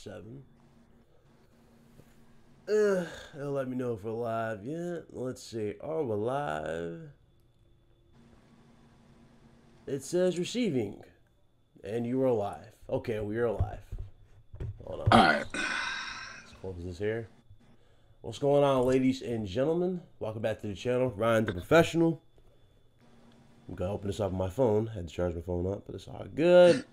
7. It'll let me know if we're live yet. Let's see. Are we live? It says receiving. And you are live. Okay, we are live. Hold on. Alright. Let's close this here. What's going on, ladies and gentlemen? Welcome back to the channel. Ryan the Professional. I'm going to open this up on my phone. Had to charge my phone up, but it's all good.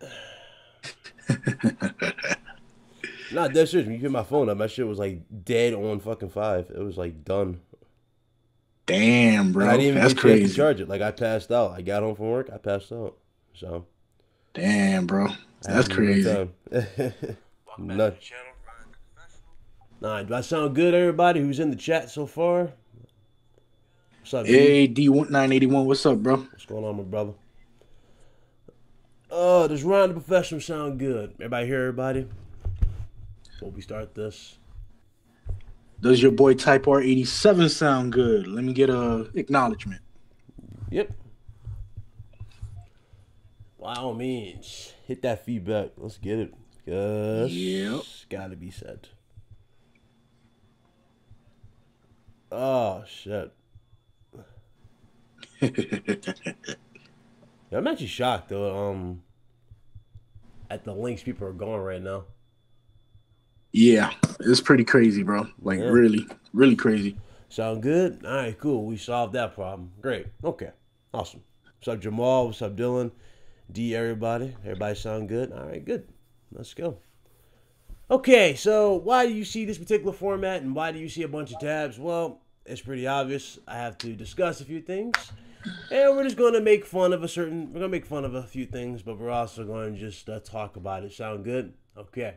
Not that serious. When you hit my phone up, my shit was like dead on fucking 5. It was like done. Damn, bro. And I didn't even That's get a chance crazy. to charge it. Like, I passed out. I got home from work. I passed out. So. Damn, bro. I That's had a good crazy. time. Nah, do I sound good, everybody who's in the chat so far? What's up, Hey, D? D981, what's up, bro? What's going on, my brother? Does Ryan the Professional sound good? Everybody hear everybody? Before we start this. Does your boy Type R87 sound good? Let me get a acknowledgement. Yep. By all means, hit that feedback. Let's get it. Yep. It's gotta be said. Oh, shit. Yeah, I'm actually shocked, though, at the links people are going right now. Yeah, it's pretty crazy, bro. Like, Yeah. really, really crazy. Sound good? All right, cool. We solved that problem. Great. Okay. Awesome. What's up, Jamal? What's up, Dylan? D, everybody? Everybody sound good? All right, good. Let's go. Okay, so why do you see this particular format and why do you see a bunch of tabs? Well, it's pretty obvious. I have to discuss a few things. And we're just going to make fun of we're going to make fun of a few things, but we're also going to just talk about it. Sound good? Okay.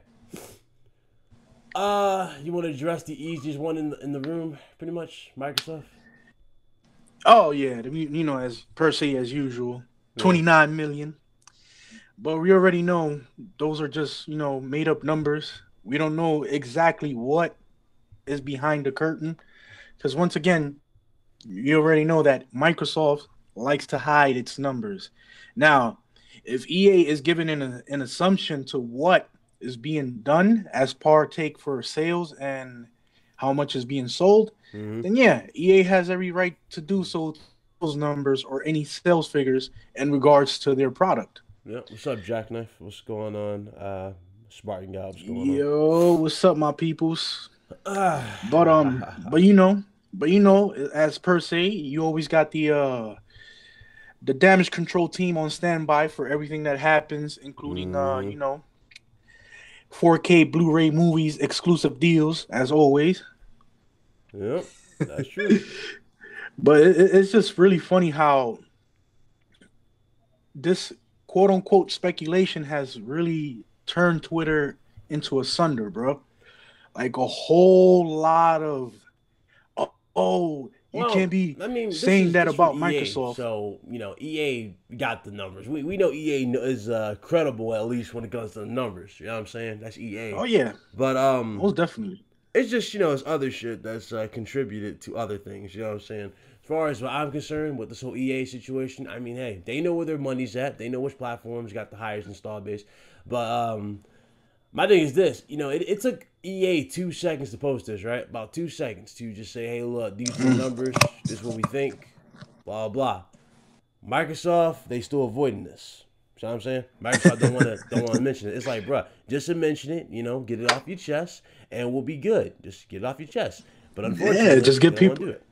You want to address the easiest one in the room, pretty much, Microsoft? Oh, yeah, as per se, as usual, Yeah. 29 million. But we already know those are just, made up numbers. We don't know exactly what is behind the curtain. Because once again, you already know that Microsoft likes to hide its numbers. Now, if EA is given an assumption to what is being done as partake for sales and how much is being sold, then yeah, EA has every right to do so. Those numbers or any sales figures in regards to their product. Yeah. What's up, Jackknife? What's going on? Spartan guy, what's going on? Yo, what's up, my peoples? But Ah. as per se, you always got the damage control team on standby for everything that happens, including 4K Blu-ray movies, exclusive deals, as always. Yep, that's true. But it's just really funny how this quote unquote speculation has really turned Twitter into a sunder, bro. Like a whole lot of you Well, can't be I mean, saying that this from about EA, Microsoft. so EA got the numbers. We know EA is credible at least when it comes to the numbers. You know what I'm saying? That's EA. Oh yeah, But most definitely. it's just it's other shit that's contributed to other things. You know what I'm saying? As far as what I'm concerned with this whole EA situation, I mean, hey, they know where their money's at. They know which platforms got the highest install base. But my thing is this, it took EA 2 seconds to post this, right? About 2 seconds to just say, hey, look, these are the numbers. This is what we think. Blah, blah. Microsoft, they still avoiding this. You know what I'm saying? Microsoft don't want to mention it. It's like, bruh, just to mention it, get it off your chest, and we'll be good. Just get it off your chest. But unfortunately, Yeah, just they give don't want to people, do it.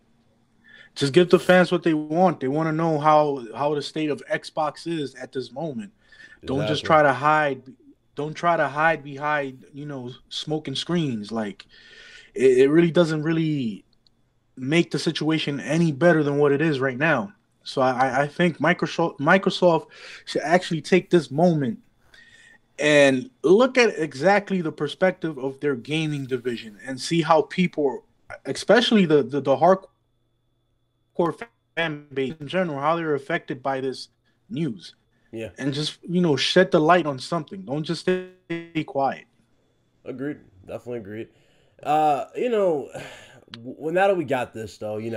just give the fans what they want. They want to know how the state of Xbox is at this moment. Don't just Exactly. try to hide. Don't try to hide behind smoking screens. Like it really doesn't really make the situation any better than what it is right now. So I think Microsoft should actually take this moment and look at exactly the perspective of their gaming division and see how people, especially the hardcore fan base in general, how they're affected by this news, Yeah. and just shed the light on something. Don't just stay quiet. Agreed. Definitely agreed. Well, now that we got this, though, you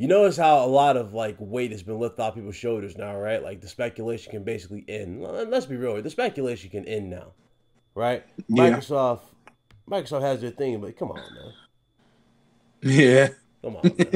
notice how a lot of like weight has been lifted off people's shoulders now, right? Like the speculation can basically end. Let's be real, the speculation can end now, right? Yeah. Microsoft has their thing, but come on, man. Yeah. Come on, man.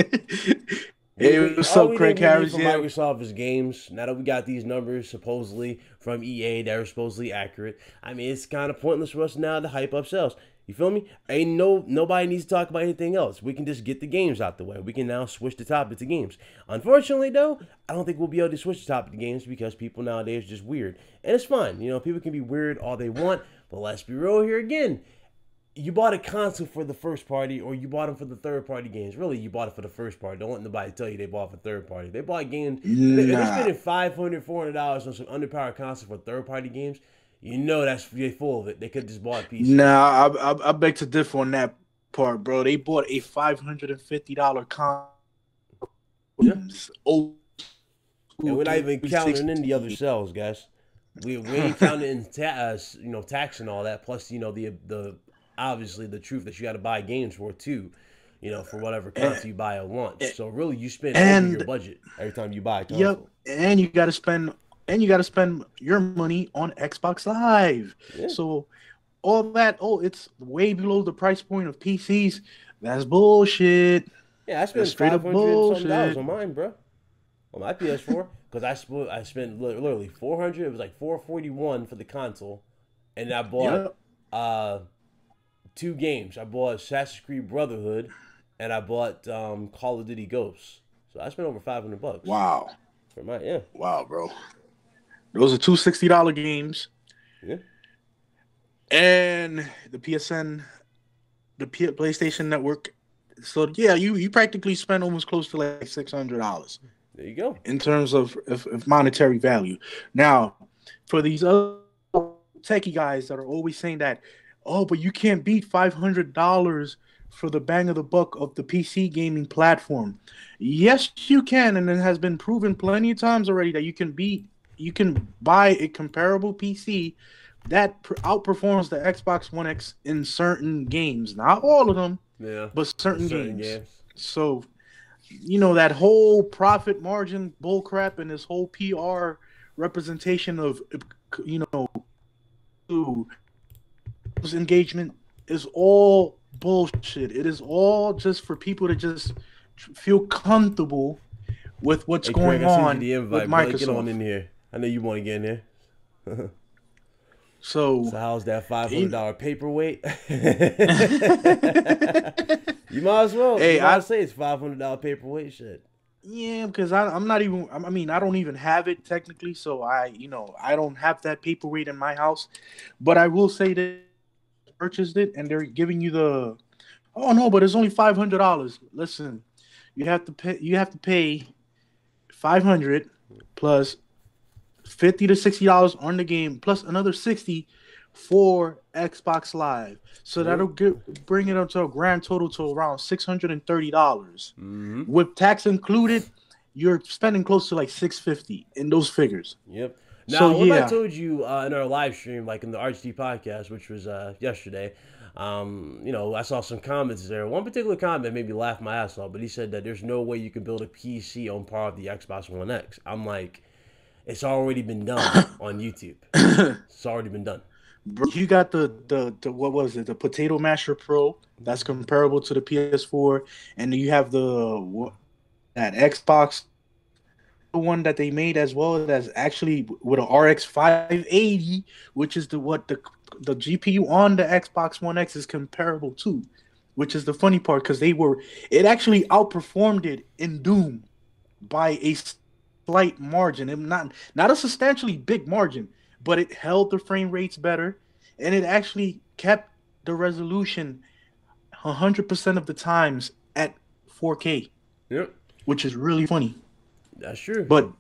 Hey, what's All up, we think Craig we need Harris? from Yeah. Microsoft is games. Now that we got these numbers supposedly from EA that are supposedly accurate, I mean it's kind of pointless for us now to hype up sales. You feel me? Nobody needs to talk about anything else. We can just get the games out the way. We can now switch the topic to games. Unfortunately, though, I don't think we'll be able to switch the topic to games because people nowadays are just weird, and it's fine. You know, people can be weird all they want, but let's be real here again. You bought a console for the first party or you bought them for the third party games. Really, you bought it for the first party. Don't let nobody tell you they bought it for third party. They bought games. If they're Nah. spending $500, $400 on some underpowered console for third party games, you know that's they full of it. They could just bought a PC. Nah, I beg to differ on that part, bro. They bought a $550 console. Yeah. Old And we're not even counting in the other sales, guys. We ain't counting in tax and all that. Plus, the obviously the truth that you got to buy games for too, for whatever console you buy at launch. So really, you spend over your budget every time you buy a console. Yep, and you got to spend your money on Xbox Live. Yeah. So all that, it's way below the price point of PCs. That's bullshit. Yeah, I spent straight up $500 on mine, bro, on my PS4 because I spent literally $400. It was like $441 for the console, and I bought 2 games. I bought Assassin's Creed Brotherhood, and I bought Call of Duty Ghosts. So I spent over $500. Wow. For my Wow, bro. Those are two $60 games. Yeah. And the PSN, the PlayStation Network. So yeah, you practically spend almost close to like $600. There you go. In terms of monetary value. Now, for these other techie guys that are always saying that, oh, but you can't beat $500 for the bang of the buck of the PC gaming platform. Yes, you can, and it has been proven plenty of times already that you can buy a comparable PC that outperforms the Xbox One X in certain games. Not all of them, but certain games. So, that whole profit margin bullcrap and this whole PR representation of, engagement is all bullshit. It is all just for people to just feel comfortable with what's going on with Microsoft. Get on in here. I know you want to get in there. So how's that $500 paperweight? You might as well. Hey, I say it's $500 paperweight shit. Yeah, because I'm not even. I mean, I don't even have it technically, so I don't have that paperweight in my house. But I will say that I purchased it, and they're giving you the. Oh no, but it's only $500. Listen, you have to pay $500 plus $50 to $60 on the game, plus another $60 for Xbox Live. So that'll bring it up to a grand total to around $630. Mm-hmm. With tax included, you're spending close to like $650 in those figures. Yep. Now, I told you in our live stream, like in the RHD podcast, which was yesterday, I saw some comments there. One particular comment made me laugh my ass off, but he said that there's no way you can build a PC on par with the Xbox One X. I'm like, it's already been done on YouTube. It's already been done. Bro, you got the what was it? The Potato Masher Pro that's comparable to the PS4, and you have that Xbox one that they made as well that's actually with an RX 580, which is the GPU on the Xbox One X is comparable to, which is the funny part because it actually outperformed it in Doom by a slight margin, and not a substantially big margin. But it held the frame rates better, and it actually kept the resolution 100% of the times at 4K. Yep. Which is really funny. That's true. But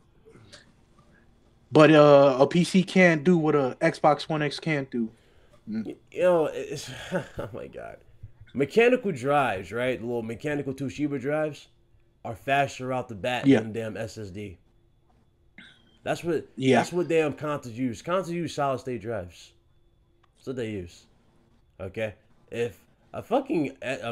a PC can't do what a Xbox One X can't do. It's oh my god. Mechanical drives, right? The little mechanical Toshiba drives are faster out the bat than damn SSD. That's what damn consoles use. Consoles use solid state drives. That's what they use. Okay? If a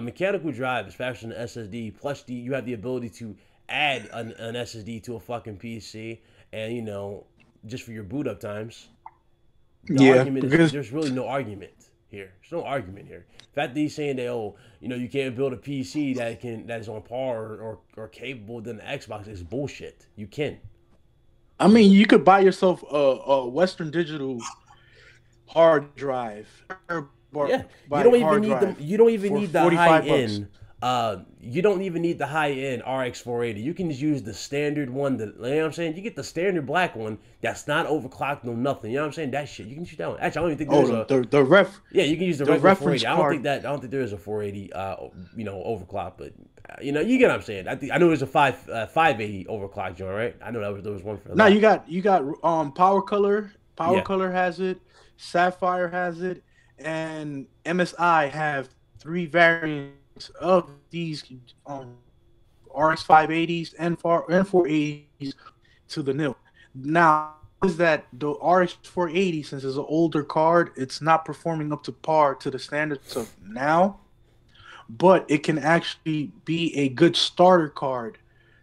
mechanical drive is faster than an SSD, plus you have the ability to add an SSD to a fucking PC and just for your boot up times. The Yeah, argument is because there's really no argument here. There's no argument here. The fact that he's saying that you can't build a PC that is on par or capable than the Xbox is bullshit. You can. I mean, you could buy yourself a Western Digital hard drive, Yeah, you by don't even hard need them. drive You don't even for need the high $45. end. You don't even need the high end RX 480. You can just use the standard one. You know what I'm saying? You get the standard black one that's not overclocked, no nothing. You know what I'm saying? That shit. You can use that one. Actually, I don't even think there's the ref. Yeah, you can use the The regular reference 480. I don't think there is a 480. Overclock, but you get what I'm saying. I know there's a 580 overclock joint, right? I know there was one for that. No, you got Power Color. Power Yeah. Color has it. Sapphire has it, and MSI have 3 variants of these RX 580s and 480s to the nil. Now, is that the RX 480, since it's an older card, it's not performing up to par to the standards of now, but it can actually be a good starter card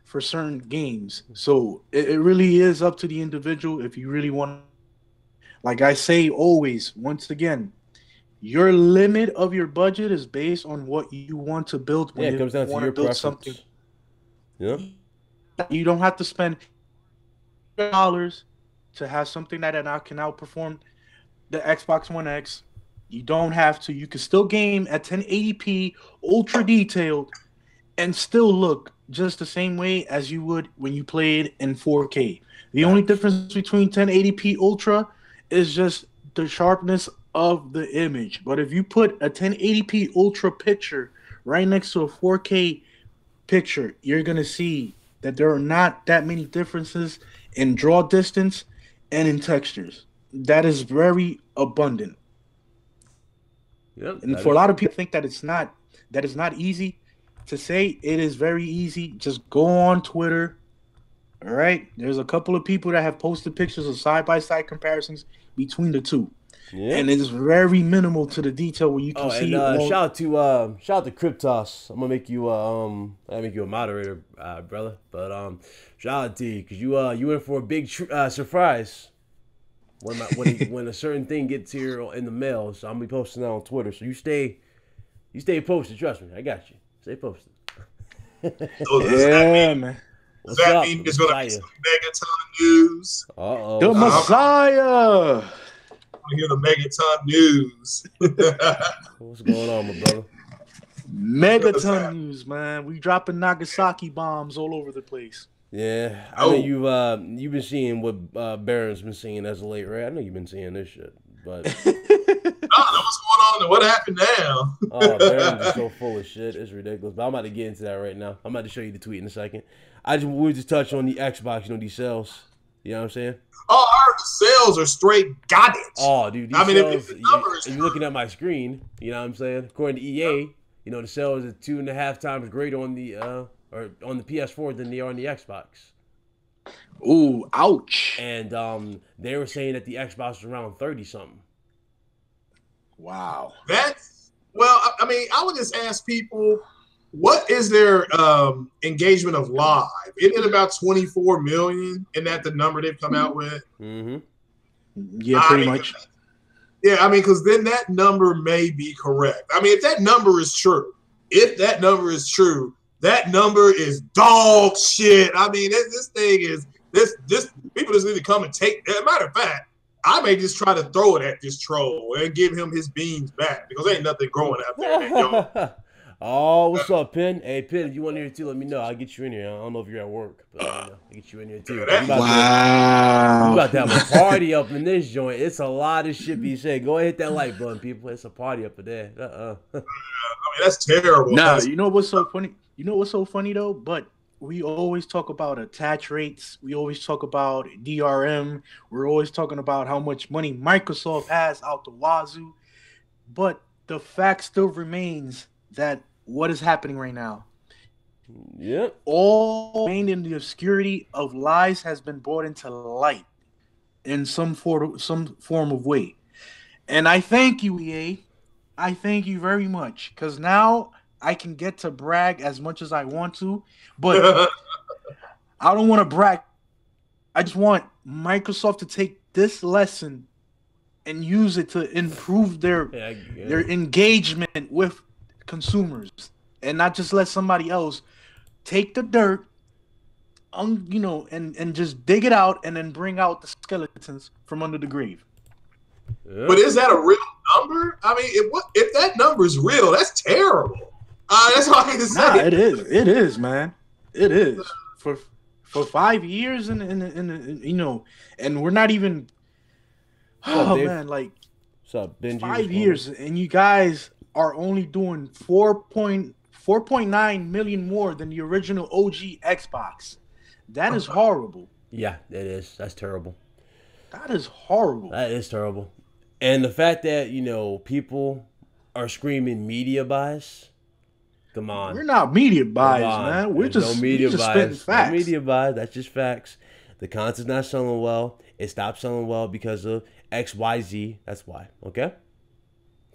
for certain games. So it really is up to the individual if you really want. Like I say always, once again, your limit of your budget is based on what you want to build. Yeah, it comes down to your preference. Something. Yeah. You don't have to spend dollars to have something that can outperform the Xbox One X. You don't have to. You can still game at 1080p, ultra detailed, and still look just the same way as you would when you played in 4K. The only difference between 1080p ultra is just the sharpness of the image. But if you put a 1080p ultra picture right next to a 4K picture, you're going to see that there are not that many differences in draw distance and in textures. That is very abundant. Yep, and for a lot of people think that it's not easy to say. It is very easy. Just go on Twitter. All right. There's a couple of people that have posted pictures of side-by-side comparisons between the two. Yeah. And it's very minimal to the detail where you can see. Shout out to Cryptos. I'm gonna make you a moderator, brother. But shout out to you because you in for a big surprise when a certain thing gets here in the mail. So I'm gonna be posting that on Twitter. So you stay posted. Trust me, I got you. Stay posted. Man. Does that mean there's going to be some Megaton news? Uh-oh. The Messiah! I want to hear the Megaton news. What's going on, my brother? Megaton news, man. We dropping Nagasaki bombs all over the place. Yeah. I know you've been seeing what Baron's been seeing as of late, right? I know you've been seeing this shit. But I don't know what's going on. What happened now? Oh, Baron's just so full of shit. It's ridiculous. But I'm about to get into that right now. I'm about to show you the tweet in a second. We just touch on the Xbox, these sales. You know what I'm saying? Oh, I heard the sales are straight garbage. Oh, dude, these sales, if you're looking at my screen, you know what I'm saying? According to EA, the sales are 2.5 times greater on the on the PS4 than they are on the Xbox. Ooh, ouch. And they were saying that the Xbox was around 30 something. Wow. I would just ask people, what is their engagement of live? Isn't it about 24 million? Isn't that the number they've come out with? Mm-hmm. Yeah, pretty much. Yeah, because then that number may be correct. If that number is true, that number is dog shit. This thing is this people just need to come and take. As a matter of fact, I may just try to throw it at this troll and give him his beans back because ain't nothing growing out there. Oh, what's up, Pin? Hey, Pin, if you want to hear too, let me know. I'll get you in here. I don't know if you're at work, but I'll get you in here too. Wow. We about to have a party up in this joint. It's a lot of shit be said. Go ahead, hit that like button, people. It's a party up in there. That's terrible. Nah, you know what's so funny? You know what's so funny though? But we always talk about attach rates. We always talk about DRM. We're always talking about how much money Microsoft has out the wazoo. But the fact still remains that what is happening right now? Yep. All remained in the obscurity of lies has been brought into light in some form of way. And I thank you, EA. I thank you very much because now I can get to brag as much as I want to, but I don't want to brag. I just want Microsoft to take this lesson and use it to improve their engagement with consumers, and not just let somebody else take the dirt, you know, and just dig it out and then bring out the skeletons from under the grave. But is that a real number? I mean, if that number is real, that's terrible. That's all I can say. Nah, it is. It is, man. It is for 5 years, and you know, and we're not even. Oh man, like what's up, Benji? 5 years, and you guys are only doing 4.9 million more than the original OG Xbox. That is horrible. Yeah, it is. That's terrible. That is horrible. That is terrible. And the fact that, you know, people are screaming media bias. Come on. We're not media bias, man. We're just, no media just bias. spitting facts. No media bias. That's just facts. The content's not selling well. It stopped selling well because of XYZ. That's why. Okay?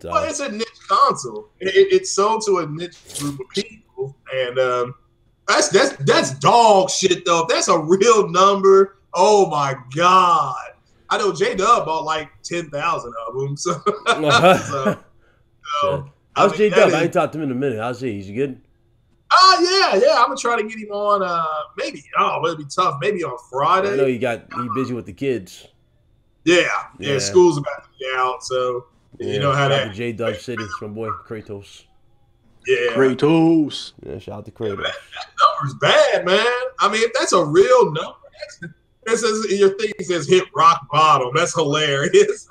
So, well, it's a niche console. It's sold to a niche group of people. And that's dog shit, though. If that's a real number, oh, my God. I know J-Dub bought like 10,000 of them. So, how's J-Dub? I ain't talked to him in a minute. How's he? Is he good? Yeah. I'm going to try to get him on maybe. Oh, it'll be tough. Maybe on Friday. I know he busy with the kids. Yeah. School's about to be out, so you know how that. J-Dub City, it's my boy Kratos. Yeah. Kratos. Yeah, shout out to Kratos. That number's bad, man. I mean, if that's a real number, your thing says hit rock bottom. That's hilarious.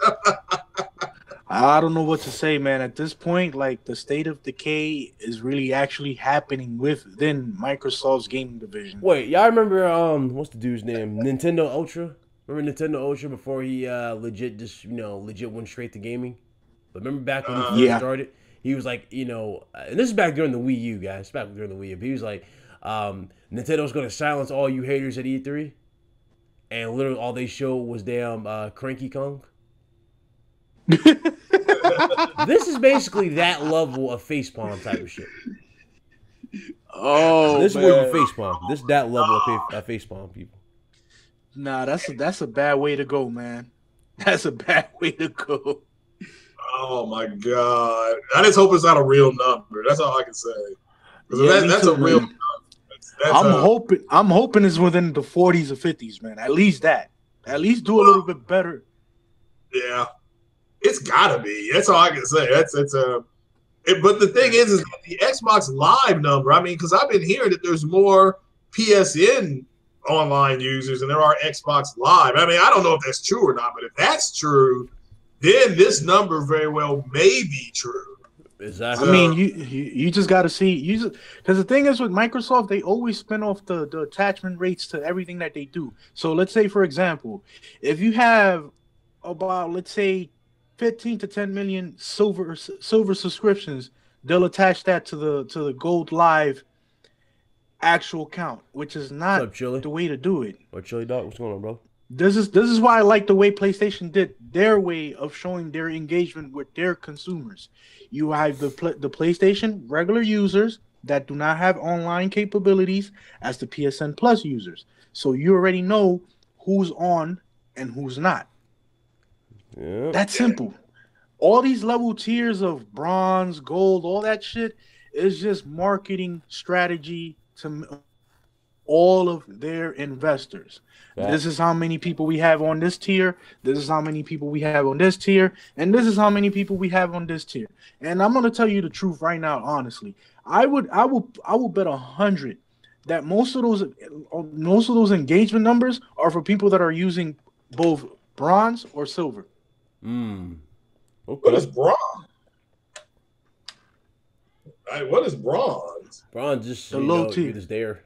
I don't know what to say, man. At this point, like, the state of decay is really actually happening within Microsoft's gaming division. Wait, y'all remember what's the dude's name? Nintendo Ultra? Remember Nintendo Ultra before he legit went straight to gaming? But remember back when he first started? He was like, you know, and this is back during the Wii U, guys. Back during the Wii U. But he was like, Nintendo's going to silence all you haters at E3. And literally all they showed was damn Cranky Kong. This is basically that level of facepalm type of shit. Oh, this is where you facepalm. This is that level of facepalm, people. Nah, that's a bad way to go, man. That's a bad way to go. Oh my God! I just hope it's not a real number. That's all I can say. That's a real number. I'm hoping it's within the 40s or 50s, man. At least that. At least do a little bit better. Yeah, it's gotta be. That's all I can say. But the thing is that the Xbox Live number. I mean, because I've been hearing that there's more PSN online users than there are Xbox Live. I mean, I don't know if that's true or not, but if that's true, then this number very well may be true. Exactly. I mean, you just got to see, because the thing is with Microsoft, they always spin off the attachment rates to everything that they do. So let's say, for example, if you have about, let's say, 15 to 10 million silver subscriptions, they'll attach that to the Gold Live actual count, which is not the way to do it. What Chili Dog? What's going on, bro? This is why I like the way PlayStation did their way of showing their engagement with their consumers. You have the PlayStation regular users that do not have online capabilities as the PSN Plus users. So you already know who's on and who's not. Yeah. That's simple. All these level tiers of bronze, gold, all that shit is just marketing strategy to all of their investors. Yeah. This is how many people we have on this tier. This is how many people we have on this tier. And this is how many people we have on this tier. And I'm going to tell you the truth right now, honestly. I will bet 100 that most of those engagement numbers are for people that are using both bronze or silver. Okay. What is bronze? What is bronze? Bronze just the low tier. You're just there.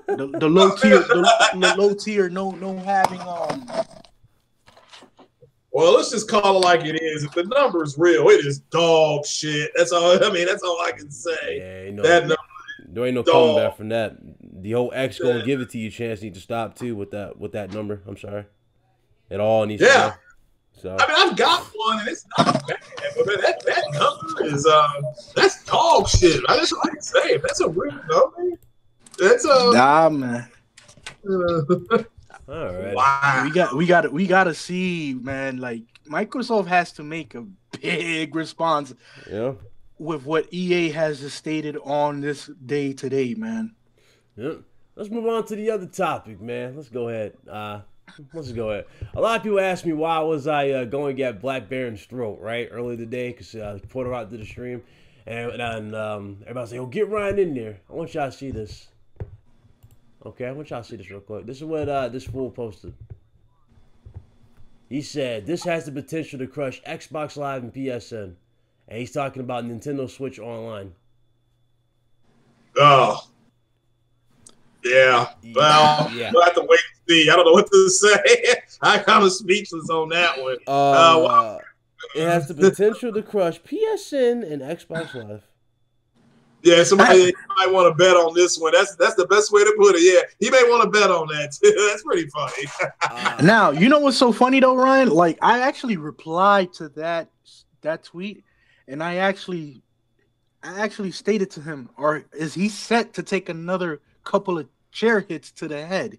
The low tier, the low tier, no having Well, let's just call it like it is. If the number is real, it is dog shit. That's all. I mean, that's all I can say. Yeah, that number, there ain't no coming back from that. The whole X gonna give it to you. Chance need to stop too with that number. I'm sorry. It all needs to go. So I mean, I've got one, and it's not bad, but that number is that's dog shit. That's all I can say. If that's a real number, that's nah, man. All right. Wow. We got to see, man. Like Microsoft has to make a big response Yeah. with what EA has stated on this day today, man. Yep. Let's move on to the other topic, man. Let's go ahead. Let's go ahead. A lot of people ask me why was I going at Black Baron's throat, right, earlier today, because I put her out to the stream. And everybody's like, "Oh, get Ryan in there." I want y'all to see this. Okay, I want y'all to see this real quick. This is what this fool posted. He said, "This has the potential to crush Xbox Live and PSN." And he's talking about Nintendo Switch Online. Oh. Yeah. Well, yeah. we'll have to wait and see. I don't know what to say. I kind of speechless on that one. It has the potential to crush PSN and Xbox Live. Yeah, somebody might want to bet on this one. That's the best way to put it. Yeah, he may want to bet on that too. That's pretty funny. Now, you know what's so funny though, Ryan? Like, I actually replied to that tweet, and I actually stated to him, or is he set to take another couple of chair hits to the head?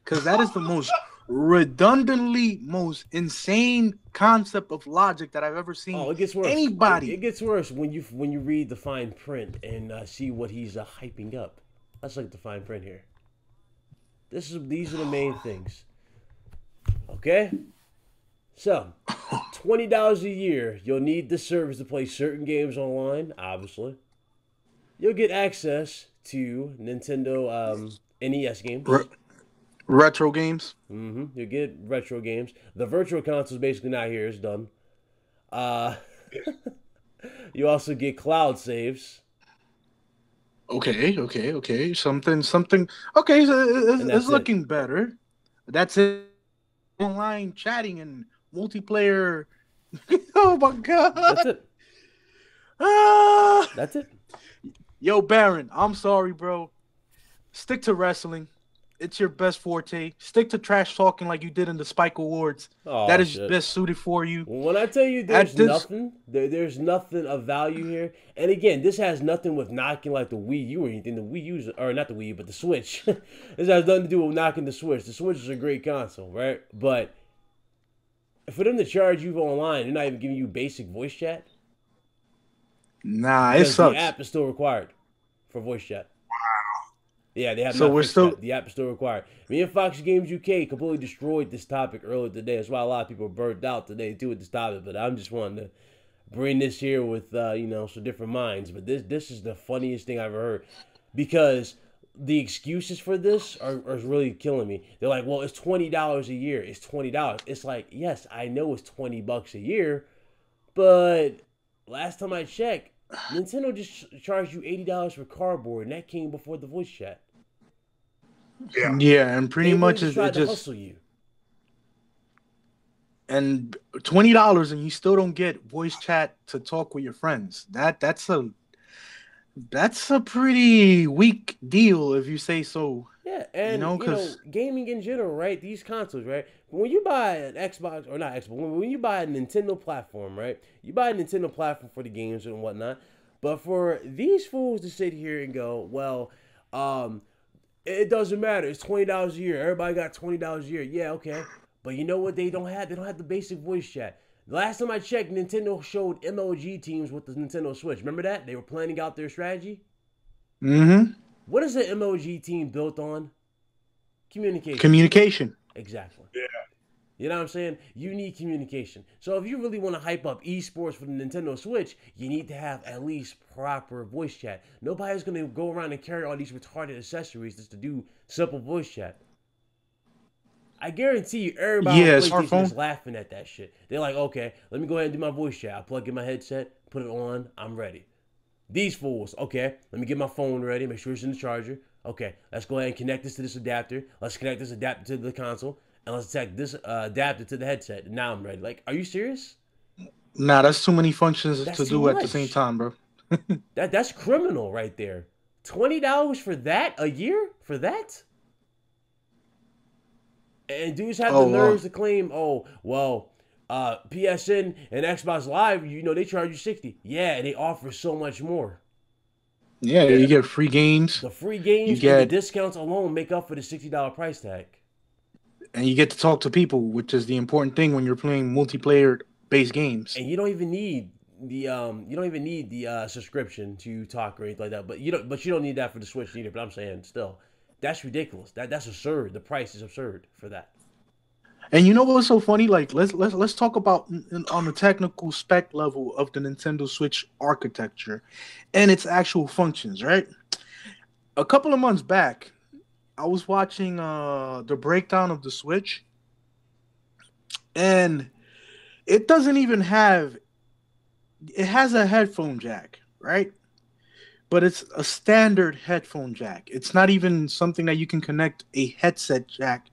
Because that is the most redundantly most insane concept of logic that I've ever seen. Oh, it gets worse. Anybody. It gets worse when you read the fine print and see what he's hyping up. Let's look at the fine print here. These are the main things. Okay? So, $20 a year. You'll need the service to play certain games online, obviously. You'll get access to Nintendo NES games. Retro games. You get retro games. The virtual console is basically not here. It's done. You also get cloud saves. Okay. Something. Okay, so it's looking better. That's it. Online chatting and multiplayer. Oh my god. That's it. That's it. Yo, Baron, I'm sorry, bro. Stick to wrestling. It's your best forte. Stick to trash talking like you did in the Spike Awards. Oh, that is shit. Best suited for you. When I tell you there's nothing of value here. And again, this has nothing with knocking like the Wii U or anything. The Wii U's, or not the Wii U, but the Switch. This has nothing to do with knocking the Switch. The Switch is a great console, right? But for them to charge you online, they're not even giving you basic voice chat. Nah, it sucks. The app is still required for voice chat. Yeah, they have. So we're still. The app is still required. Me and Fox Games UK completely destroyed this topic earlier today. That's why a lot of people are burnt out today too with this topic. But I'm just wanting to bring this here with some different minds. But this is the funniest thing I've ever heard, because the excuses for this are really killing me. They're like, well, it's $20 a year. It's $20. It's like, yes, I know it's $20 a year, but last time I checked, Nintendo just charged you $80 for cardboard, and that came before the voice chat. Yeah, and pretty much it just hustle you. And $20, and you still don't get voice chat to talk with your friends. That's a pretty weak deal, if you say so. Yeah, and gaming in general, right? These consoles, right? When you buy an Xbox, or not Xbox, when you buy a Nintendo platform, right? You buy a Nintendo platform for the games and whatnot. But for these fools to sit here and go, well, it doesn't matter. It's $20 a year. Everybody got $20 a year. Yeah, okay. But you know what they don't have? They don't have the basic voice chat. The last time I checked, Nintendo showed MLG teams with the Nintendo Switch. Remember that? They were planning out their strategy. Mm-hmm. What is the MLG team built on? Communication. Communication. Exactly. Yeah. You know what I'm saying? You need communication. So if you really want to hype up esports for the Nintendo Switch, you need to have at least proper voice chat. Nobody's going to go around and carry all these retarded accessories just to do simple voice chat. I guarantee you everybody on PlayStation is laughing at that shit. They're like, okay, let me go ahead and do my voice chat. I'll plug in my headset, put it on, I'm ready. These fools, okay, let me get my phone ready, make sure it's in the charger. Okay, let's go ahead and connect this to this adapter. Let's connect this adapter to the console. And let's take this adapter to the headset. And now I'm ready. Like, are you serious? Nah, that's too many functions to do at the same time, bro. That's criminal right there. $20 for that a year? For that? And dudes have the nerves to claim, PSN and Xbox Live, they charge you $60. Yeah, and they offer so much more. Yeah, you get free games. The free games and the discounts alone make up for the $60 price tag. and you get to talk to people, which is the important thing when you're playing multiplayer-based games. And you don't even need the subscription to talk or anything like that. But you don't need that for the Switch either. But I'm saying still, that's ridiculous. That's absurd. The price is absurd for that. And you know what's so funny? Like let's talk about on the technical spec level of the Nintendo Switch architecture and its actual functions, right? A couple of months back, I was watching the breakdown of the Switch, and it doesn't even have. It has a headphone jack, right? But it's a standard headphone jack. It's not even something that you can connect a headset jack,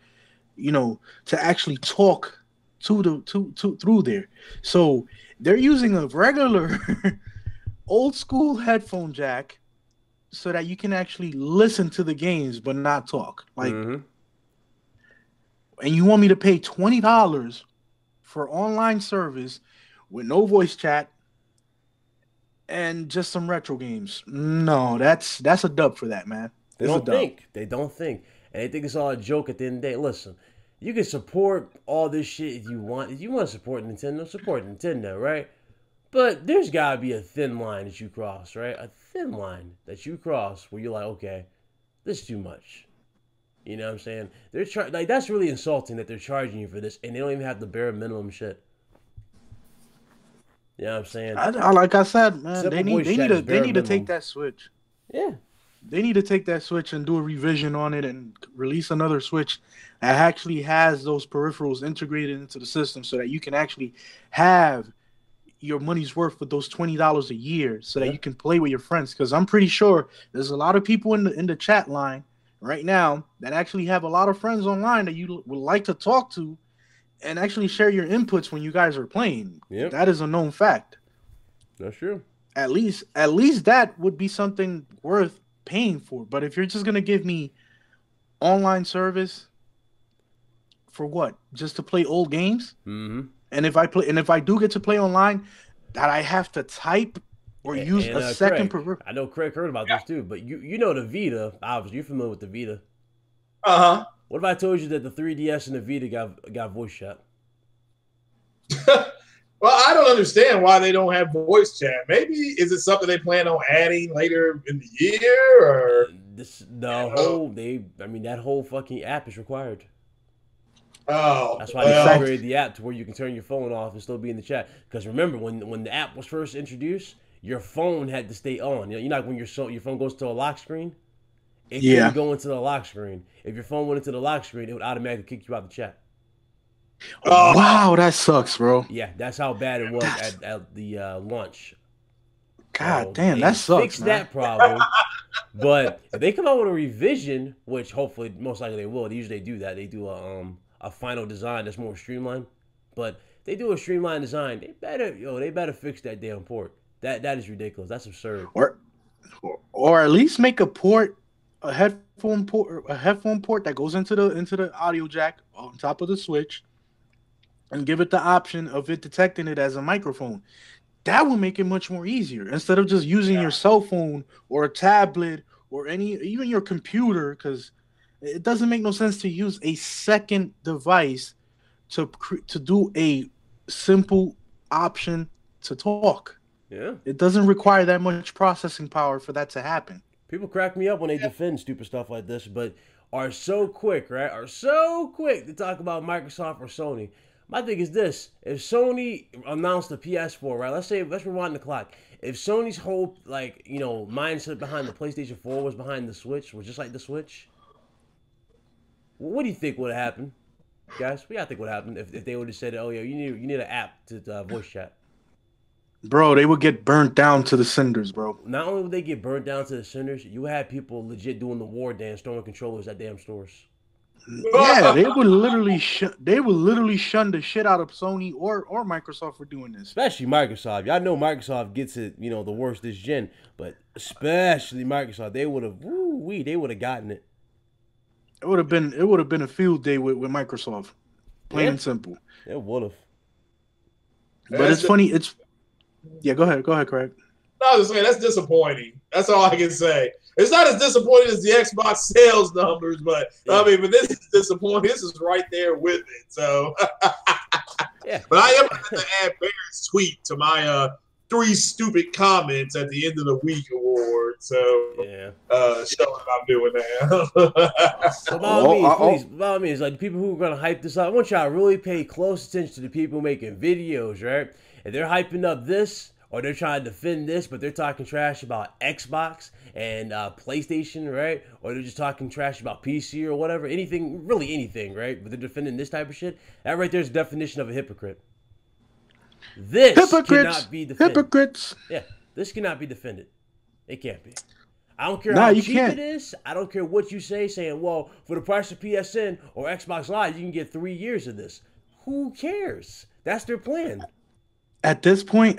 to actually talk through there. So they're using a regular old school headphone jack so that you can actually listen to the games but not talk. Like, and you want me to pay $20 for online service with no voice chat and just some retro games? No, that's a dub for that, man. They don't think, and they think it's all a joke at the end of the day. Listen, you can support all this shit if you want. If you want to support Nintendo, right? But there's got to be a thin line that you cross, right? A thin line that you cross where you're like, okay, this is too much. You know what I'm saying? They're that's really insulting that they're charging you for this, and they don't even have the bare minimum shit. You know what I'm saying? Like I said, man, Simple they need to take that Switch. Yeah. They need to take that Switch and do a revision on it and release another Switch that actually has those peripherals integrated into the system so that you can actually have your money's worth with those $20 a year so that you can play with your friends. Because I'm pretty sure there's a lot of people in the chat line right now that actually have a lot of friends online that you would like to talk to and actually share your inputs when you guys are playing. Yep. That is a known fact. That's true. At least that would be something worth paying for. But if you're just gonna give me online service for what? Just to play old games? Mm-hmm. And if I do get to play online, that I have to type or use a second Craig, I know Craig heard about this too, but you know the Vita. Obviously, you're familiar with the Vita. What if I told you that the 3DS and the Vita got voice chat? Well, I don't understand why they don't have voice chat. Maybe is it something they plan on adding later in the year, or that whole fucking app is required. Oh, that's why they upgraded the app to where you can turn your phone off and still be in the chat. Because remember, when the app was first introduced, your phone had to stay on. You know, when your phone goes to a lock screen, it couldn't go into the lock screen. If your phone went into the lock screen, it would automatically kick you out of the chat. Oh, wow, that sucks, bro. Yeah, that's how bad it was at the launch. God damn, that sucks. Fix that problem. But if they come out with a revision, which hopefully most likely they will, they usually do that. They do a final design that's more streamlined. But they do a streamlined design. They better fix that damn port. That is ridiculous. That's absurd. Or at least make a headphone port that goes into the audio jack on top of the Switch, and give it the option of it detecting it as a microphone. That would make it much more easier instead of just using your cell phone or a tablet or even your computer, because it doesn't make no sense to use a second device to do a simple option to talk. Yeah, it doesn't require that much processing power for that to happen. People crack me up when they defend stupid stuff like this, but are so quick to talk about Microsoft or Sony. My thing is this: if Sony announced the PS4, right? Let's rewind the clock. If Sony's whole mindset behind the PlayStation 4 was behind the Switch, was just like the Switch, what do you think would have happened, guys? What do you think would happen if they would have said, "Oh yeah, you need an app to voice chat"? Bro, they would get burnt down to the cinders, bro. Not only would they get burnt down to the cinders, you had people legit doing the war dance, throwing controllers at damn stores. Yeah, they would literally shun the shit out of Sony or Microsoft for doing this. Especially Microsoft. Y'all know Microsoft gets it, the worst this gen, but especially Microsoft, they would have gotten it. It would have been a field day with Microsoft, plain and simple. It would have. But it's funny. Go ahead, Craig. I was just saying that's disappointing. That's all I can say. It's not as disappointing as the Xbox sales numbers, but I mean, but this is disappointing. This is right there with it. So, yeah. But I am going to add Barrett's tweet to my 3 stupid comments at the end of the week award. So, yeah, showing I'm doing that. So by all means, please, by all means, like the people who are going to hype this up, I want y'all to really pay close attention to the people making videos, right? If they're hyping up this, or they're trying to defend this, but they're talking trash about Xbox and PlayStation, right? Or they're just talking trash about PC or whatever, anything, really anything, right? But they're defending this type of shit. That right there is the definition of a hypocrite. This cannot be defended. Hypocrites. Yeah, this cannot be defended. It can't be. I don't care how cheap it is. I don't care what you say, saying, well, for the price of PSN or Xbox Live, you can get 3 years of this. Who cares? That's their plan. At this point,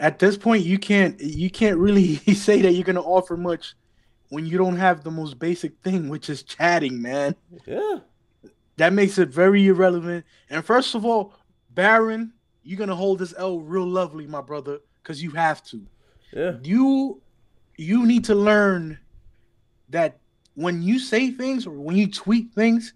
you can't really say that you're gonna offer much when you don't have the most basic thing, which is chatting, man. Yeah. That makes it very irrelevant. And first of all, Baron, you're gonna hold this L real lovely, my brother, because you have to. Yeah. You need to learn that when you say things or when you tweet things,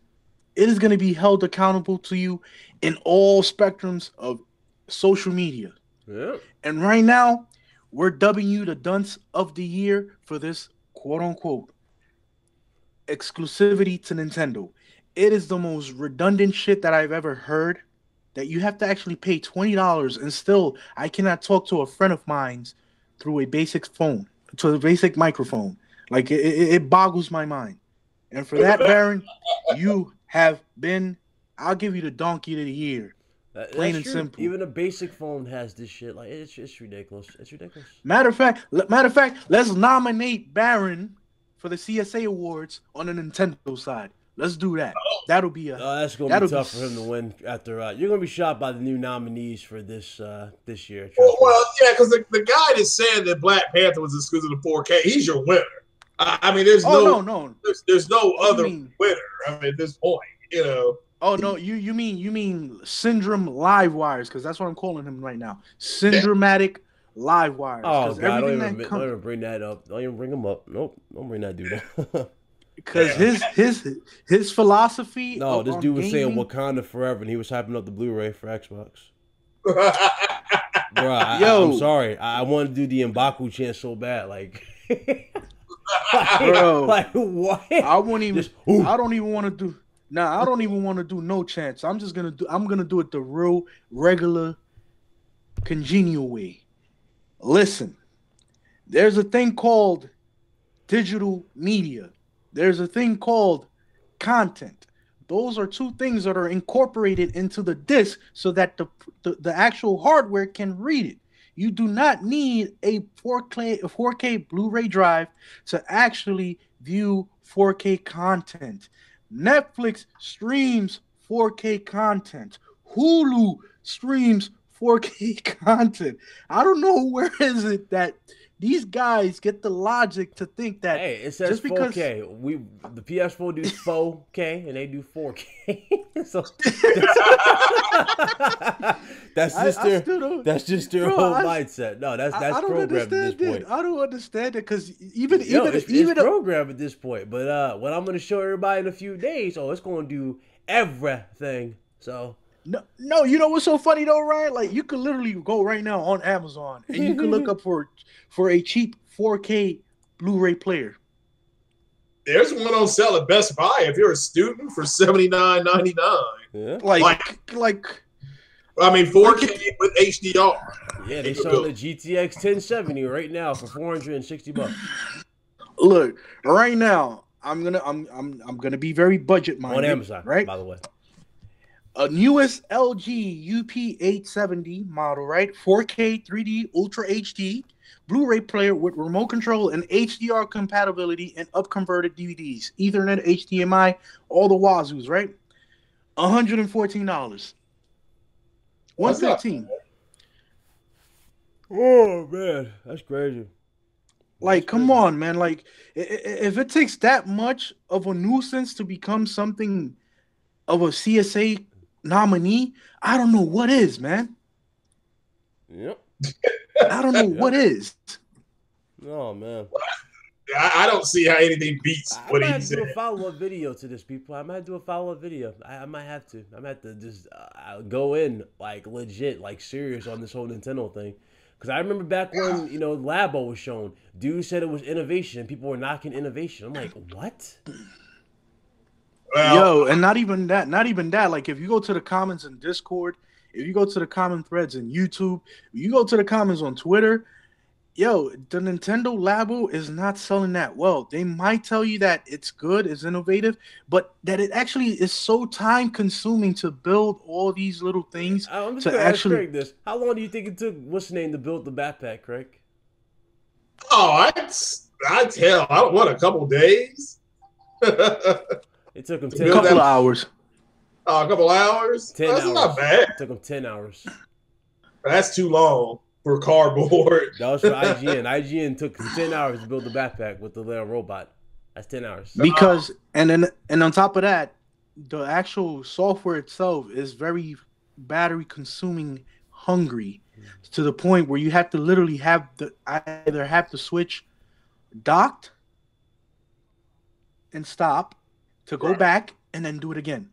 it is gonna be held accountable to you in all spectrums of social media. Yeah. And right now, we're dubbing you the dunce of the year for this quote-unquote exclusivity to Nintendo. It is the most redundant shit that I've ever heard, that you have to actually pay $20 and still I cannot talk to a friend of mine's through a basic phone, to a basic microphone. Like, it boggles my mind. And for that, Baron, you have been, I'll give you the donkey of the year. Plain and simple. Even a basic phone has this shit. Like it's ridiculous. It's ridiculous. Matter of fact, let's nominate Baron for the CSA awards on the Nintendo side. Let's do that. That'll be that's gonna be tough for him to win. After you're gonna be shocked by the new nominees for this year. Well, yeah, because the guy that said that Black Panther was exclusive to 4K, he's your winner. I mean, there's there's no other winner. I mean, at this point, you know. Oh no, you mean Syndrome Live Wires, because that's what I'm calling him right now. Syndromatic Live Wires. Oh God, don't even bring that up. Don't even bring him up. Nope, don't bring that dude up. Because his philosophy. No, this dude was saying Wakanda forever, and he was hyping up the Blu-ray for Xbox. Bro, I'm sorry. I wanted to do the M'Baku chant so bad, like. Bro, like what? I don't even want to do. Nah, I don't even want to do no chance. I'm gonna do it the real, regular, congenial way. Listen, there's a thing called digital media. There's a thing called content. Those are two things that are incorporated into the disc so that the actual hardware can read it. You do not need a 4K Blu-ray drive to actually view 4K content. Netflix streams 4K content. Hulu streams 4K content. I don't know where is it that these guys get the logic to think that. Hey, it says just 4K. The PS4 do 4K and they do 4K. So that's just their whole mindset. No, that's programmed at this point. I don't understand it because even it's programmed at this point. But what I'm going to show everybody in a few days, it's going to do everything. So. No, you know what's so funny though, Ryan? Like you could literally go right now on Amazon and you can look up for a cheap 4K Blu-ray player. There's one on sale at Best Buy if you're a student for $79.99. Yeah. Like I mean 4K with HDR. Yeah, they sell the GTX 1070 right now for $460. Look, right now I'm gonna be very budget minded on Amazon, right? By the way. A newest LG UP870 model, right? 4K 3D Ultra HD Blu-ray player with remote control and HDR compatibility and up-converted DVDs, Ethernet, HDMI, all the wazoos, right? $114. $115. Oh man, that's crazy. Like, come on, man. Like, if it takes that much of a nuisance to become something of a CSA nominee, I don't know what is, man. Yep. I don't know what is. Oh man. I don't see how anything beats I what might he have to said. do a follow-up video to this, people. I might do a follow-up video. I might have to. I might have to just go in like legit, like serious on this whole Nintendo thing. Because I remember back when Labo was shown, dude said it was innovation, and people were knocking innovation. I'm like, what? Well, Yo, and not even that. Not even that. Like, if you go to the comments in Discord, if you go to the comment threads in YouTube, you go to the comments on Twitter. Yo, the Nintendo Labo is not selling that well. They might tell you that it's good, it's innovative, but that it actually is so time consuming to build all these little things I'm just to gonna ask actually. Craig this. How long do you think it took what's the name to build the backpack, Craig? oh, I tell. I don't want a couple days. It took him To 10 A build couple that- of hours. A couple hours. 10 That's hours. not bad. It took him 10 hours. That's too long for cardboard. That was for IGN. IGN took 10 hours to build the backpack with the little robot. That's 10 hours. Because and on top of that, the actual software itself is very battery consuming hungry to the point where you have to literally either have the Switch docked and stop to go Right. back and then do it again.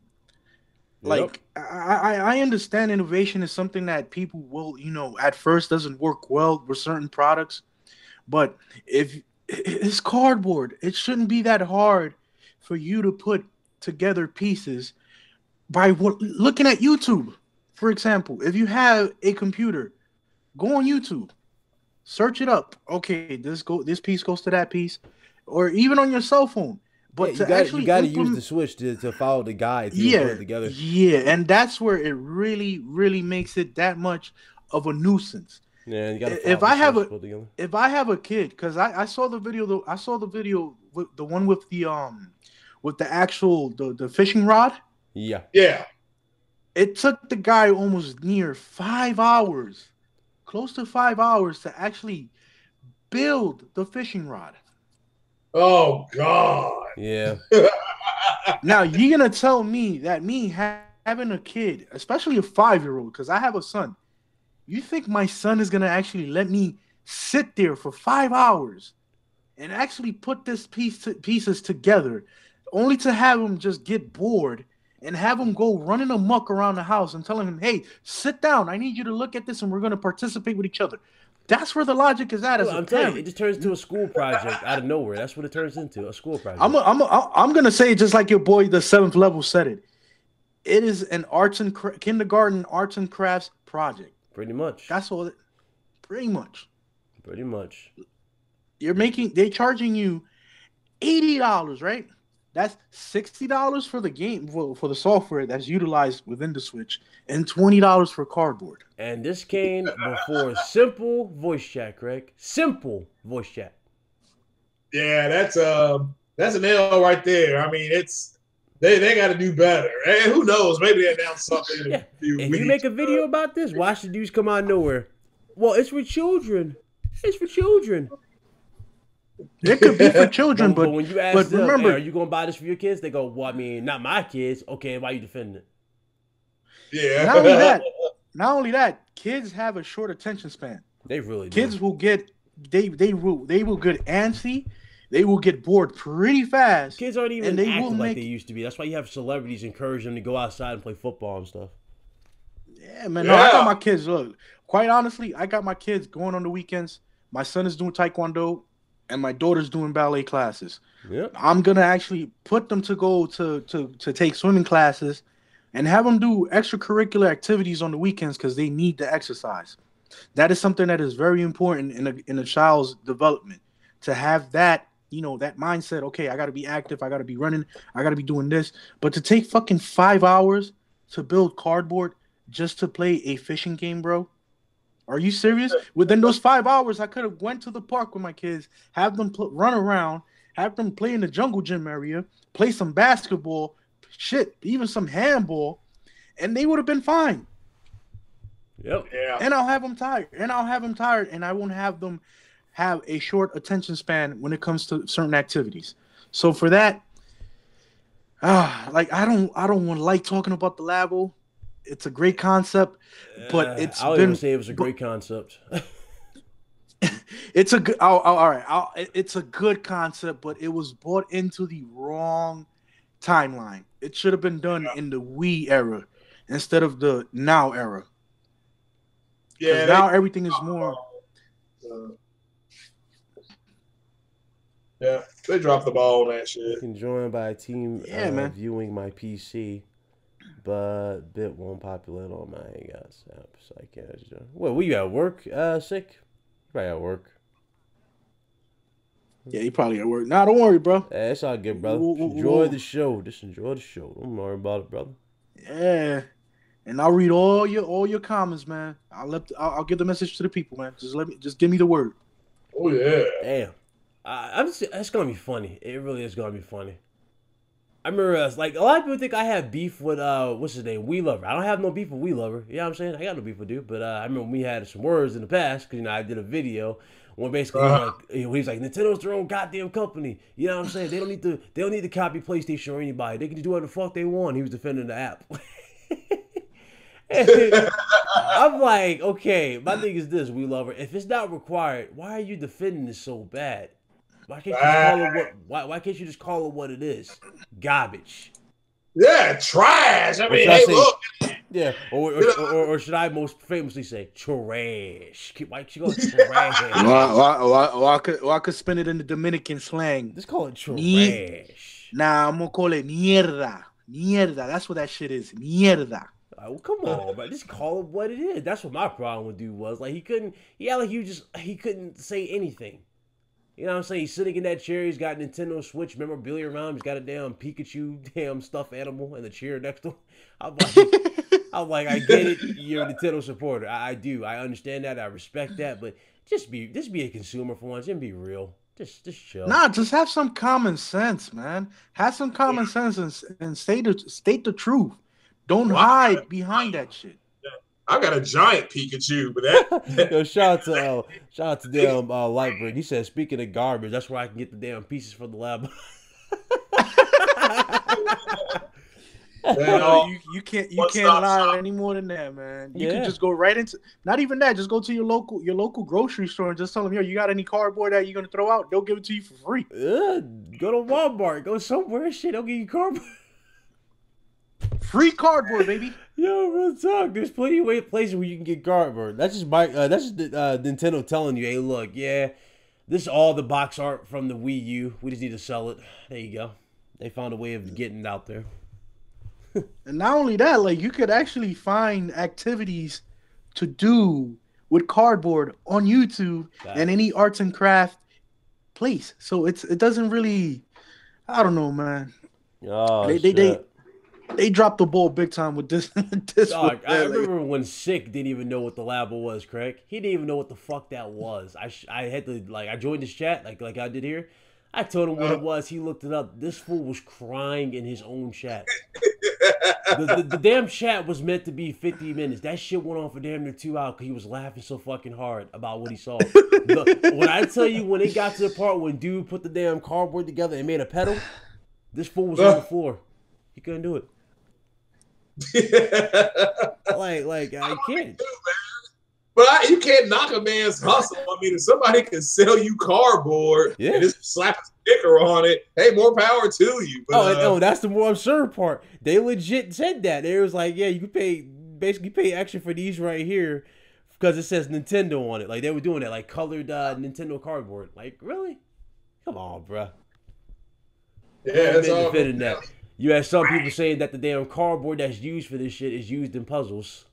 Like I understand innovation is something that people will, at first doesn't work well with certain products, but if it's cardboard, it shouldn't be that hard for you to put together pieces by looking at YouTube. For example, if you have a computer, go on YouTube, search it up. Okay, this piece goes to that piece, or even on your cell phone. But you got to use the Switch to follow the guide. To put it together. Yeah, and that's where it really, really makes it that much of a nuisance. Yeah, you got to. If I have a kid, because I saw the video though, I saw the video with the one with the actual the fishing rod. Yeah. Yeah. It took the guy almost near 5 hours, close to 5 hours, to actually build the fishing rod. Oh God. Yeah. Now you're gonna tell me that having a kid, especially a 5-year-old, because I have a son, you think my son is gonna actually let me sit there for 5 hours and actually put this pieces together, only to have him just get bored and have him go running amok around the house and telling him, "Hey, sit down. I need you to look at this, and we're gonna participate with each other." That's where the logic is at. I'm telling you, it just turns into a school project out of nowhere. That's what it turns into, a school project. I'm gonna say it just like your boy, the 7th level, said it. It is an kindergarten arts and crafts project. Pretty much. That's all. Pretty much. Pretty much. They're charging you $80, right? That's $60 for the game for the software that's utilized within the Switch, and $20 for cardboard. And this came before simple voice chat, Craig. Simple voice chat. Yeah, that's a nail right there. I mean, they got to do better. And who knows? Maybe they announce something in a few And weeks. you make a video about this, watch the dudes come out of nowhere. Well, it's for children. It's for children. It could be for children, but when you ask them, remember, hey, are you going to buy this for your kids? They go, well, I mean, not my kids. Okay, why are you defending it? Yeah. Not only that, kids have a short attention span. They really do. Kids will get they will get antsy. They will get bored pretty fast. Kids aren't even they acting will like make- they used to be. That's why you have celebrities encourage them to go outside and play football and stuff. Yeah, man. No, I got my kids. Look, quite honestly, I got my kids going on the weekends. My son is doing taekwondo, and my daughter's doing ballet classes. Yep. I'm gonna actually put them to go to take swimming classes, and have them do extracurricular activities on the weekends because they need to exercise. That is something that is very important in a child's development, to have that, that mindset. Okay, I got to be active. I got to be running. I got to be doing this. But to take fucking 5 hours to build cardboard just to play a fishing game, bro? Are you serious? Within those 5 hours, I could have went to the park with my kids, have them run around, have them play in the jungle gym area, play some basketball, shit, even some handball, and they would have been fine. Yep. Yeah. And I'll have them tired. And I won't have them have a short attention span when it comes to certain activities. So for that, I don't want to like talking about the Labo. It's a great concept, but I don't even say it was a great concept. It's a good. All right. It's a good concept, but it was brought into the wrong timeline. It should have been done in the Wii era instead of the now era. Because Yeah, now everything is more. Yeah, they dropped the ball on that shit. You can join by a team man. viewing my PC, but bit won't populate on my Hangouts app, so I can't join. Well, were you at work? Sick? Probably at work. Yeah, he probably at work. Nah, don't worry, bro. Hey, it's all good, brother. Enjoy the show. Just enjoy the show. Don't worry about it, brother. Yeah, and I'll read all your comments, man. I'll give the message to the people, man. Just give me the word. Oh yeah. Damn. It's gonna be funny. It really is gonna be funny. I remember, like, a lot of people think I have beef with what's his name, We Lover. I don't have no beef with We Lover. You know what I'm saying? I got no beef with dude. But I remember we had some words in the past because I did a video where basically he's like Nintendo's their own goddamn company. You know what I'm saying? They don't need to copy PlayStation or anybody. They can just do whatever the fuck they want. He was defending the app. I'm like, okay, my thing is this, We Lover. If it's not required, why are you defending this so bad? Why can't you just call it why can't you just call it what it is? Garbage. Yeah, trash. I mean, hey, look. Yeah, or should I most famously say trash? Why you go trash? I could spin it in the Dominican slang. Just call it trash. Nah, I'm gonna call it mierda. Mierda. That's what that shit is. Mierda. Well, come on, bro. Just call it what it is. That's what my problem with dude was. Like he couldn't say anything. You know what I'm saying? He's sitting in that chair. He's got Nintendo Switch memorabilia around him. He's got a damn Pikachu, damn stuffed animal in the chair next to him. I'm like, I get it. You're a Nintendo supporter. I do. I understand that. I respect that. But just be a consumer for once and be real. Just chill. Nah, just have some common sense, man. Have some common sense and state the truth. Don't hide behind that shit. I got a giant Pikachu, but that. Yo, shout out to damn Lightbrick. He said, speaking of garbage, that's where I can get the damn pieces for the lab. You can't lie any more than that, man. You can just go right into, not even that, just go to your local grocery store and just tell them, yo, you got any cardboard that you're gonna throw out? They'll give it to you for free. Go to Walmart, go somewhere, shit, they'll give you cardboard. Free cardboard, baby. Yo, real talk. There's plenty of places where you can get cardboard. That's just Nintendo telling you, hey, look, this is all the box art from the Wii U. We just need to sell it. There you go. They found a way of getting it out there. And not only that, like you could actually find activities to do with cardboard on YouTube and any arts and craft place. So it doesn't really, I don't know, man. Oh, They dropped the ball big time with this. Dog, I remember when Sick didn't even know what the Labo was, Craig. He didn't even know what the fuck that was. I had to, I joined his chat, like I did here. I told him what it was. He looked it up. This fool was crying in his own chat. The damn chat was meant to be 50 minutes. That shit went on for damn near 2 hours because he was laughing so fucking hard about what he saw. When I tell you, when it got to the part when dude put the damn cardboard together and made a pedal, this fool was on the floor. He couldn't do it. like I can't. But you can't knock a man's hustle. I mean, if somebody can sell you cardboard and just slap a sticker on it, hey, more power to you. But, that's the more absurd part. They legit said that. They was like, yeah, you can pay extra for these right here because it says Nintendo on it. Like they were doing that, like colored Nintendo cardboard. Like really? Come on, bro. Yeah, that's all. That. You had some people saying that the damn cardboard that's used for this shit is used in puzzles.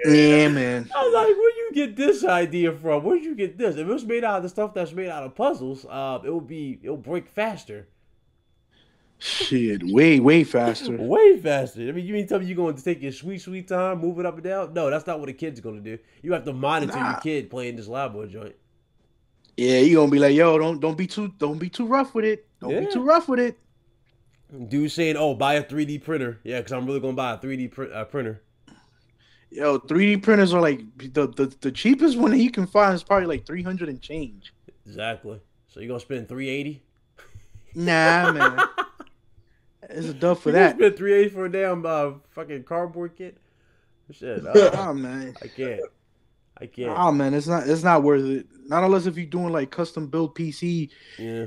Yeah, man. I was like, where'd you get this idea from? Where'd you get this? If it was made out of the stuff that's made out of puzzles, it'll break faster. Shit, way faster. Way faster. I mean, you mean tell me you're going to take your sweet time, move it up and down? No, that's not what a kid's going to do. You have to monitor your kid playing this Labo joint. Yeah, you gonna be like, yo, don't be too rough with it. Don't be too rough with it. Dude saying, oh, buy a 3D printer. Yeah, because I'm really gonna buy a 3D printer. Yo, 3D printers are like the cheapest one you can find is probably like 300 and change. Exactly. So you're gonna spend 380? Nah, man. It's a dub for that. You spend 380 for a damn fucking cardboard kit? Shit. Oh man. I can't. I can't. Oh man, it's not worth it. Not unless if you're doing like custom build PC, Yeah.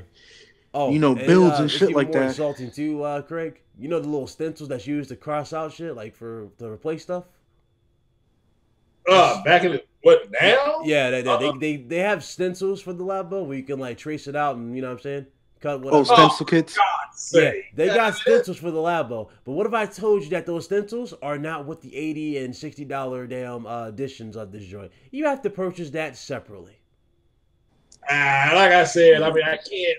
Oh, you know, and, builds and it's shit even like more that. insulting too, Craig. You know the little stencils that's used to cross out shit, like to replace stuff. Back in the what now? Yeah, they have stencils for the Labo where you can like trace it out and you know what I'm saying, cut whatever. Oh, stencil kits. Yeah, they got stencils for the Labo. But what if I told you that those stencils are not with the $80 and $60 damn editions of this joint? You have to purchase that separately. Like I said, I mean, I can't.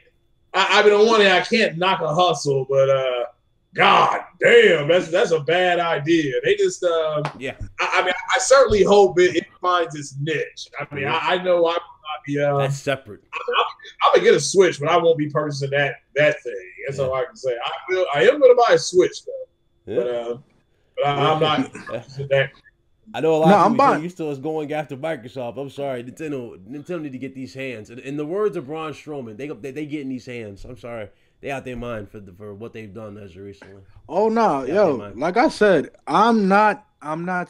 I mean, on one hand, I can't knock a hustle, but God damn, that's a bad idea. They just yeah. I mean, I certainly hope it finds its niche. I mean, I know I'm not the that's separate. I'm gonna get a Switch, but I won't be purchasing that thing. That's all I can say. I am gonna buy a Switch though, but I'm not purchasing that. I know a lot of people used to us going after Microsoft. I'm sorry, Nintendo need to get these hands. In the words of Braun Strowman, they getting these hands. I'm sorry, they out their mind for what they've done as of recently. Oh no, yo, like I said, I'm not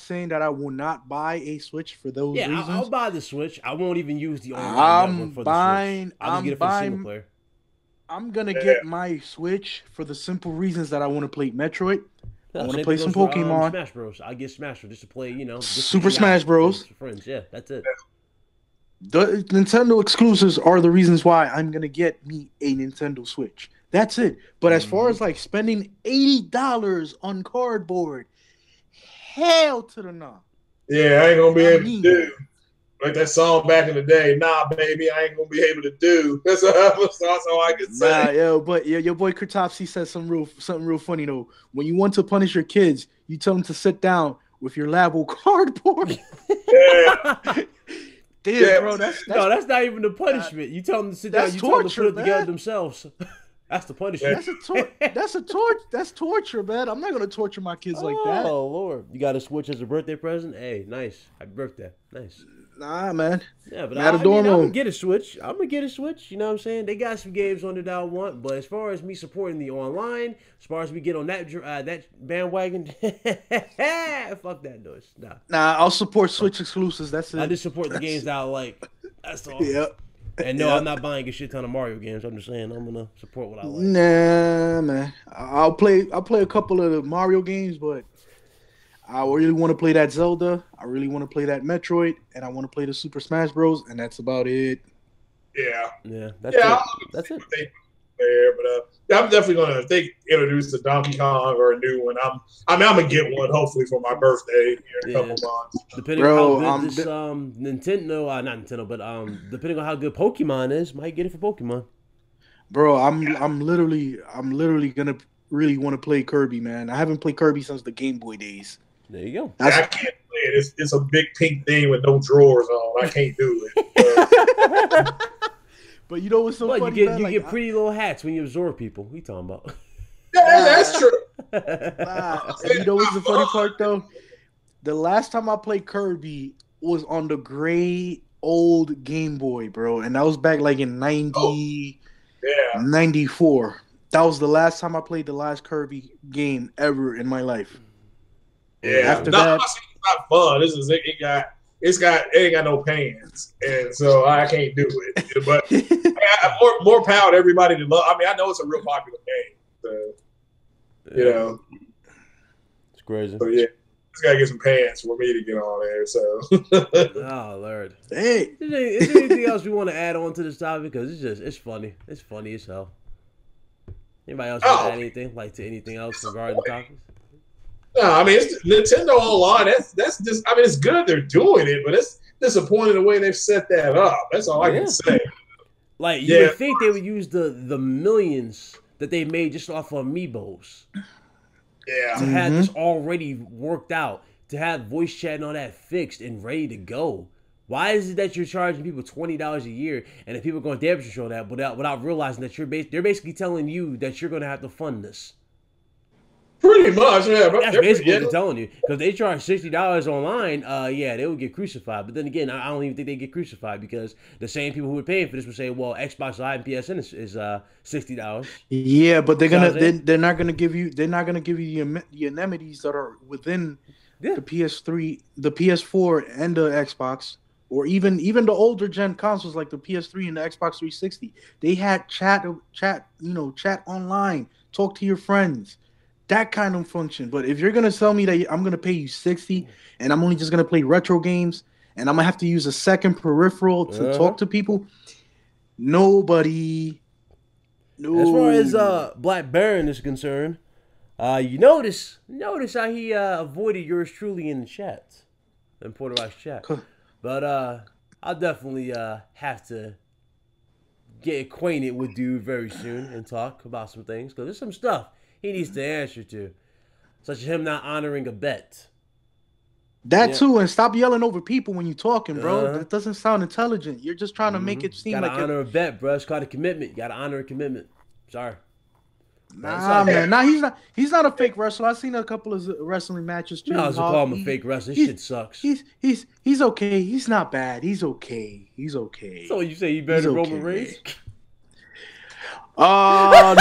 saying that I will not buy a Switch for those reasons. I'll buy the Switch. I won't even use the online network for the Switch. I'll just get it for the single player. I'm gonna get my Switch for the simple reasons that I want to play Metroid. I want to play some Pokemon. Smash Bros. I get Smash Bros. Just to play, you know, Super Smash Bros. Friends, yeah, that's it. The Nintendo exclusives are the reasons why I'm gonna get me a Nintendo Switch. That's it. But as far as like spending $80 on cardboard, hell to the no. Yeah, I ain't gonna be able to do like that song back in the day. Nah, baby, I ain't gonna be able to do. That's all I can say. Nah, yo, but your boy Kratopsy said something real funny though. When you want to punish your kids, you tell them to sit down with your Labo cardboard. Yeah. Damn, bro, that's not even the punishment. You tell them to sit down. You tell them to put it together themselves. That's the punishment. That's torture, man. I'm not gonna torture my kids like that. Oh Lord, you got a Switch as a birthday present? Hey, nice. Happy birthday. Nice. Nah, man. Yeah, but I'm gonna get a Switch. I'm gonna get a Switch. You know what I'm saying? They got some games on it that I want, but as far as me supporting the online, as far as we get on that bandwagon, fuck that noise. Nah, I'll support Switch exclusives. That's it. I just support the games that I like. That's all. Yep. And no, I'm not buying a shit ton of Mario games. I'm just saying I'm gonna support what I like. Nah, man. I'll play a couple of the Mario games, but I really want to play that Zelda. I really want to play that Metroid, and I want to play the Super Smash Bros. And that's about it. Yeah. That's it. There, but I'm definitely gonna, if they introduce a Donkey Kong or a new one, I'm gonna get one hopefully for my birthday in a couple months. Depending on how good this Nintendo, not Nintendo, but depending on how good Pokemon is, might get it for Pokemon. Bro, I'm literally gonna really want to play Kirby, man. I haven't played Kirby since the Game Boy days. There you go. I can't play it. It's a big pink thing with no drawers on. I can't do it. But you know what's so funny? You get pretty little hats when you absorb people. What you talking about? Yeah, that's true. And you know what's the funny part though? The last time I played Kirby was on the gray old Game Boy, bro, and that was back like in 94. That was the last time I played the last Kirby game ever in my life. Yeah, after that, it's not fun. It ain't got no pans, and so I can't do it. But more power to everybody to love. I mean, I know it's a real popular game, so you know, it's crazy. So yeah, just gotta get some pants for me to get on there. So, oh Lord, hey, is there anything else we want to add on to this topic? Because it's funny. It's funny as hell. Anybody else want to add anything to anything else regarding the topics? No, I mean, it's Nintendo Online. That's just. I mean, it's good they're doing it, but it's disappointing the way they've set that up. That's all I can say. Like you would think they would use the millions that they made just off of Amiibos. Yeah. To have this already worked out, to have voice chat and all that fixed and ready to go. Why is it that you're charging people $20 a year and that people are going to damage control that without realizing that they're basically telling you that you're going to have to fund this? Pretty much, yeah. That's basically what they're telling you. Because they charge $60 online, they would get crucified. But then again, I don't even think they get crucified because the same people who are paying for this would say, well, Xbox Live and PSN is $60. Yeah, but they're not gonna give you the amenities that are within the PS3, the PS4, and the Xbox. or even the older gen consoles like the PS3 and the Xbox 360, they had chat, chat online, talk to your friends, that kind of function. But if you're gonna tell me that I'm gonna pay you 60 and I'm only just gonna play retro games and I'm gonna have to use a second peripheral to talk to people, nobody. No. As far as Black Baron is concerned, you notice how he avoided yours truly in the chat, in Porter Rock's chat. But I'll definitely have to get acquainted with dude very soon and talk about some things, because there's some stuff he needs to answer to, such as him not honoring a bet. That too, and stop yelling over people when you're talking, bro. That doesn't sound intelligent. You're just trying to make it seem like honor a bet, bro. It's called a commitment. You gotta honor a commitment. Sorry. Nah, man. Nah, he's not a fake wrestler. I've seen a couple of wrestling matches too. No, I was gonna call him a fake wrestler. This shit sucks. He's okay. He's not bad. He's okay. He's okay. So you say he better than Roman Reigns? Nah.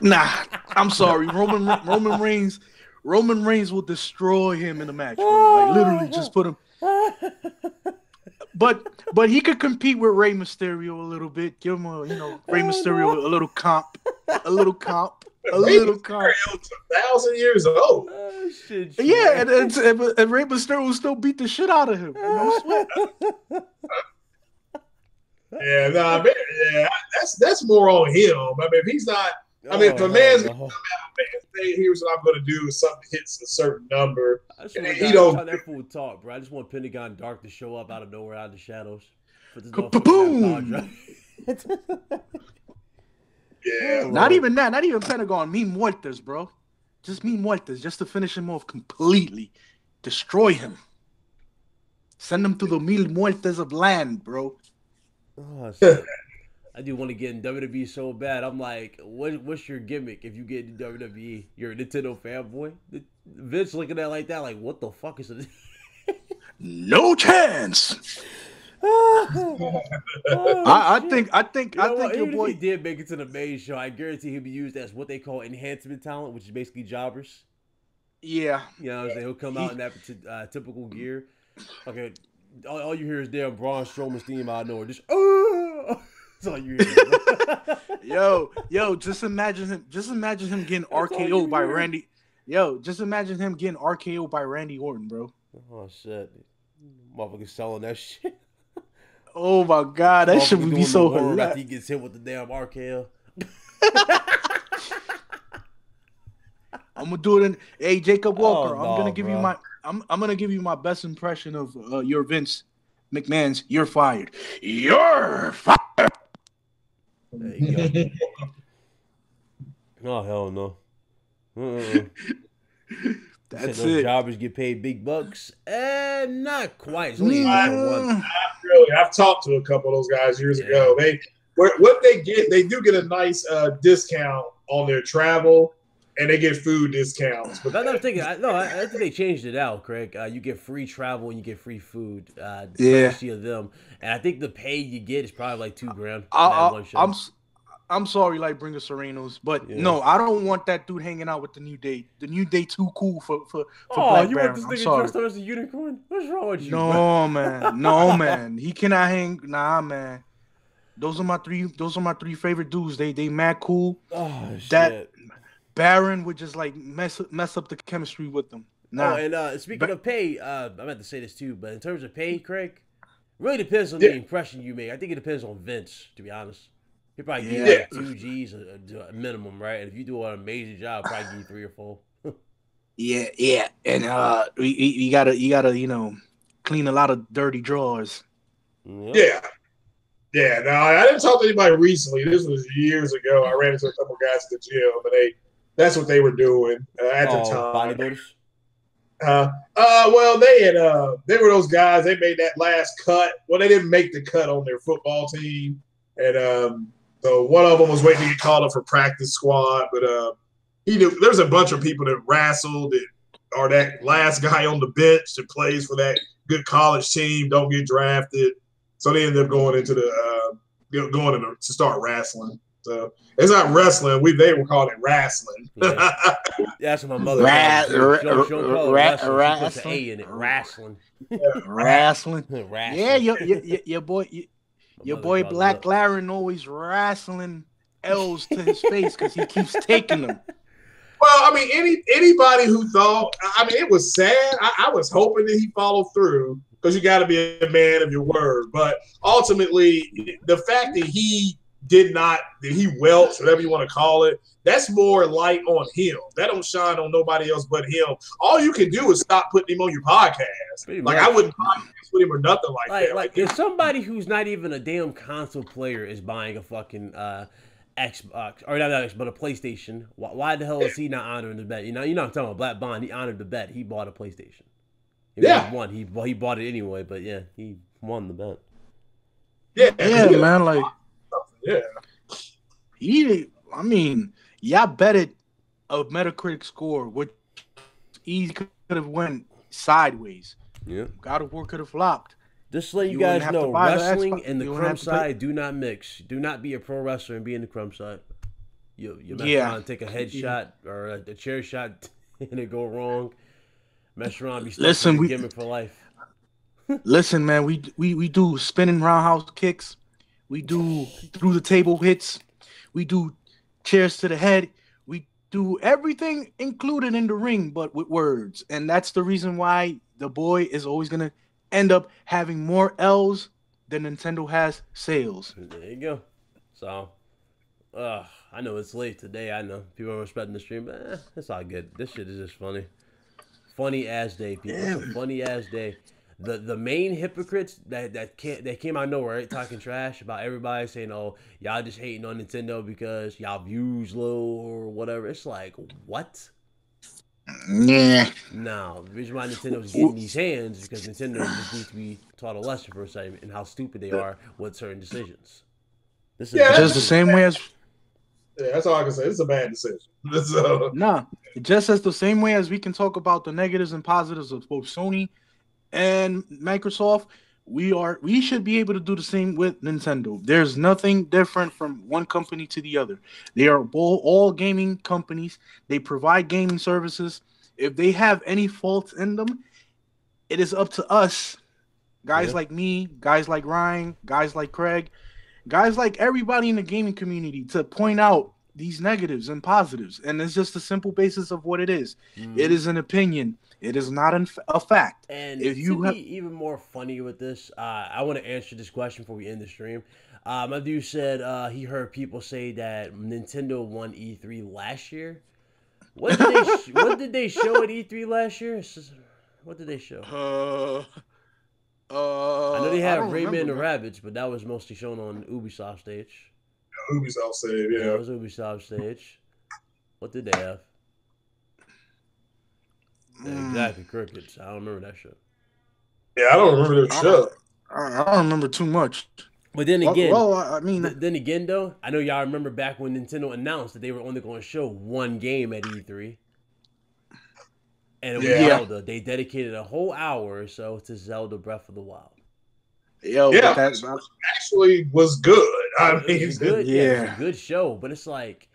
Nah. I'm sorry. Roman Reigns will destroy him in the match, bro. Like literally just put him. But he could compete with Rey Mysterio a little bit. Give him Rey Mysterio a little comp. A little comp. Mysterio's 1,000 years old. Shit. Yeah, and Rey Mysterio will still beat the shit out of him. No sweat. Yeah, that's more on him. I mean, if he's not, if a man's gonna come out and say, "Here's what I'm gonna do," if something hits a certain number, he don't. That fool talk, bro. I just want Pentagon Dark to show up out of nowhere, out of the shadows. Boom! Yeah. Not even that. Not even Pentagon. Mi muertes, bro. Just mi muertes, just to finish him off completely. Destroy him. Send him to the mil muertes of land, bro. Oh, shit. I do want to get in WWE so bad. I'm like, what's your gimmick if you get in WWE? You're a Nintendo fanboy? Vince looking at it like that, like, what the fuck is it? No chance. I think your boy, if he did make it to the main show, I guarantee he'll be used as what they call enhancement talent, which is basically jobbers. Yeah. You know what I'm saying? He'll come out in that typical gear. Okay, all you hear is damn Braun Strowman's theme out of nowhere. Just that's all you hear. Yo, just imagine him getting RKO'd by Randy. Yo, just imagine him getting RKO'd by Randy Orton, bro. Oh shit. Motherfucker selling that shit. Oh my god, that shit would be so hilarious. After he gets hit with the damn RKO. I'm gonna do it in. Hey, Jacob Walker, I'm gonna give you my best impression of your Vince McMahon's "You're fired." You're fired. There you go. Oh hell no. That's it. Jobbers get paid big bucks, and not quite. It's only Not really. I've talked to a couple of those guys years ago. What they get, they do get a nice discount on their travel, and they get food discounts. But I'm thinking, I think they changed it out, Craig. You get free travel and you get free food. Courtesy of them, and I think the pay you get is probably like $2,000. I'm sorry, like Bringer Serenos, but no, I don't want that dude hanging out with the New Day. The New Day too cool for Black you Baron. want this I'm nigga sorry. dressed up as a unicorn? What's wrong with you? No, man. He cannot hang. Nah, man. Those are my three favorite dudes. They mad cool. Oh shit. That Baron would just like mess up the chemistry with them. Nah. Oh, and speaking of pay, I meant to say this too, but in terms of pay, Craig, really depends on the impression you make. I think it depends on Vince, to be honest. He probably give you like 2 G's a minimum, right? And if you do an amazing job, probably give you 3 or 4. Yeah. And you gotta clean a lot of dirty drawers. Yeah. No, I didn't talk to anybody recently. This was years ago. I ran into a couple guys at the gym, and that's what they were doing at the time. Bodybuilders? Well, they were those guys. They made that last cut. Well, they didn't make the cut on their football team, and so one of them was waiting to get called up for practice squad. But there's a bunch of people that wrestled that are that last guy on the bench that plays for that good college team, don't get drafted. So they ended up going into to start wrestling. So it's not wrestling. They were calling it wrestling. Yeah. That's what my mother calls it. She don't call it wrestling. She puts an A in it. Wrestling. Wrestling. Wrestling. Yeah, your boy Black Laren always wrestling L's to his face because he keeps taking them. Well, I mean, anybody who thought, I mean, it was sad. I was hoping that he followed through because you got to be a man of your word. But ultimately, the fact that he welched, whatever you want to call it, that's more light on him. That don't shine on nobody else but him. All you can do is stop putting him on your podcast. Like, I wouldn't podcast with him or nothing like that. Like if somebody who's not even a damn console player is buying a fucking Xbox, or not Xbox, but a PlayStation, why the hell is he not honoring the bet? You know, I'm talking about Black Bond. He honored the bet. He bought a PlayStation. He won. He bought it anyway, but yeah, he won the bet. Yeah, man. Like, yeah. I mean, y'all betted a Metacritic score, which easy could have went sideways. Yeah. God of War could have flopped. Just to let you guys know, wrestling and the crumb side do not mix. Do not be a pro wrestler and be in the crumb side. You mess around and take a headshot or a chair shot and it go wrong. Mess around, be stuck with a gimmick for life. Listen, man, we do spinning roundhouse kicks. We do through the table hits. We do chairs to the head. We do everything included in the ring, but with words. And that's the reason why the boy is always going to end up having more L's than Nintendo has sales. There you go. So, I know it's late today. I know people are respecting the stream, but it's all good. This shit is just funny. Funny ass day, people. It's a funny ass day. The main hypocrites that came out of nowhere, right, talking trash about everybody saying, "Oh, y'all just hating on Nintendo because y'all views low or whatever." It's like, what? Yeah. No, the reason why Nintendo's getting these hands is because Nintendo just needs to be taught a lesson for a second and how stupid they are with certain decisions. This is just the same way as. Yeah, that's all I can say. It's a bad decision. Nah, just as the same way as we can talk about the negatives and positives of both Sony and Microsoft, we should be able to do the same with Nintendo. There's nothing different from one company to the other. They are all gaming companies. They provide gaming services. If they have any faults in them, it is up to us, guys like me, guys like Ryan, guys like Craig, guys like everybody in the gaming community to point out these negatives and positives. And it's just a simple basis of what it is. It is an opinion. It is not a fact. And if you be even more funny with this, I want to answer this question before we end the stream. My dude said he heard people say that Nintendo won E3 last year. What did they show at E3 last year? What did they show? I know they had Rayman and the Rabbids, but that was mostly shown on Ubisoft stage. Ubisoft stage, yeah. It was Ubisoft stage. What did they have? Yeah, exactly, Crickets. I don't remember that show. Yeah, I don't remember that show. I don't remember too much. But then again, I mean, then again, though, I know y'all remember back when Nintendo announced that they were only going to show one game at E3, and it was Zelda. They dedicated a whole hour or so to Zelda Breath of the Wild. That actually was good. I mean, it was good. It was a good show, but it's like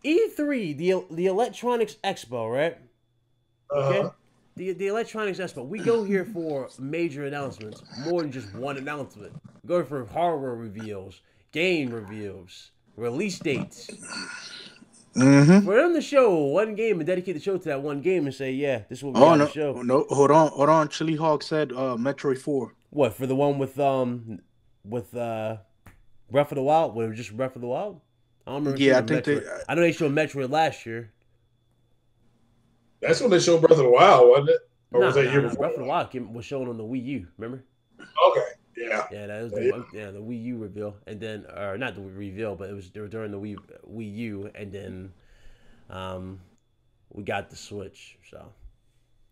E3, the Electronics Expo, right? Okay. The Electronics Expo. We go here for major announcements, more than just one announcement. We go for hardware reveals, game reveals, release dates. For them to show one game and dedicate the show to that one game and say, "Yeah, this is what we got to show." No, hold on. Chili Hawk said, "Metroid 4." What, for the one with Breath of the Wild? Was it just Breath of the Wild? I don't remember. Yeah, I think I know they showed Metroid last year. That's when they showed Breath of the Wild, wasn't it? Or was that year before? Breath of the Wild was shown on the Wii U. Remember? Okay. Yeah. Yeah, that was the Wii U reveal, and then not the reveal, but it was during the Wii U, and then we got the Switch. So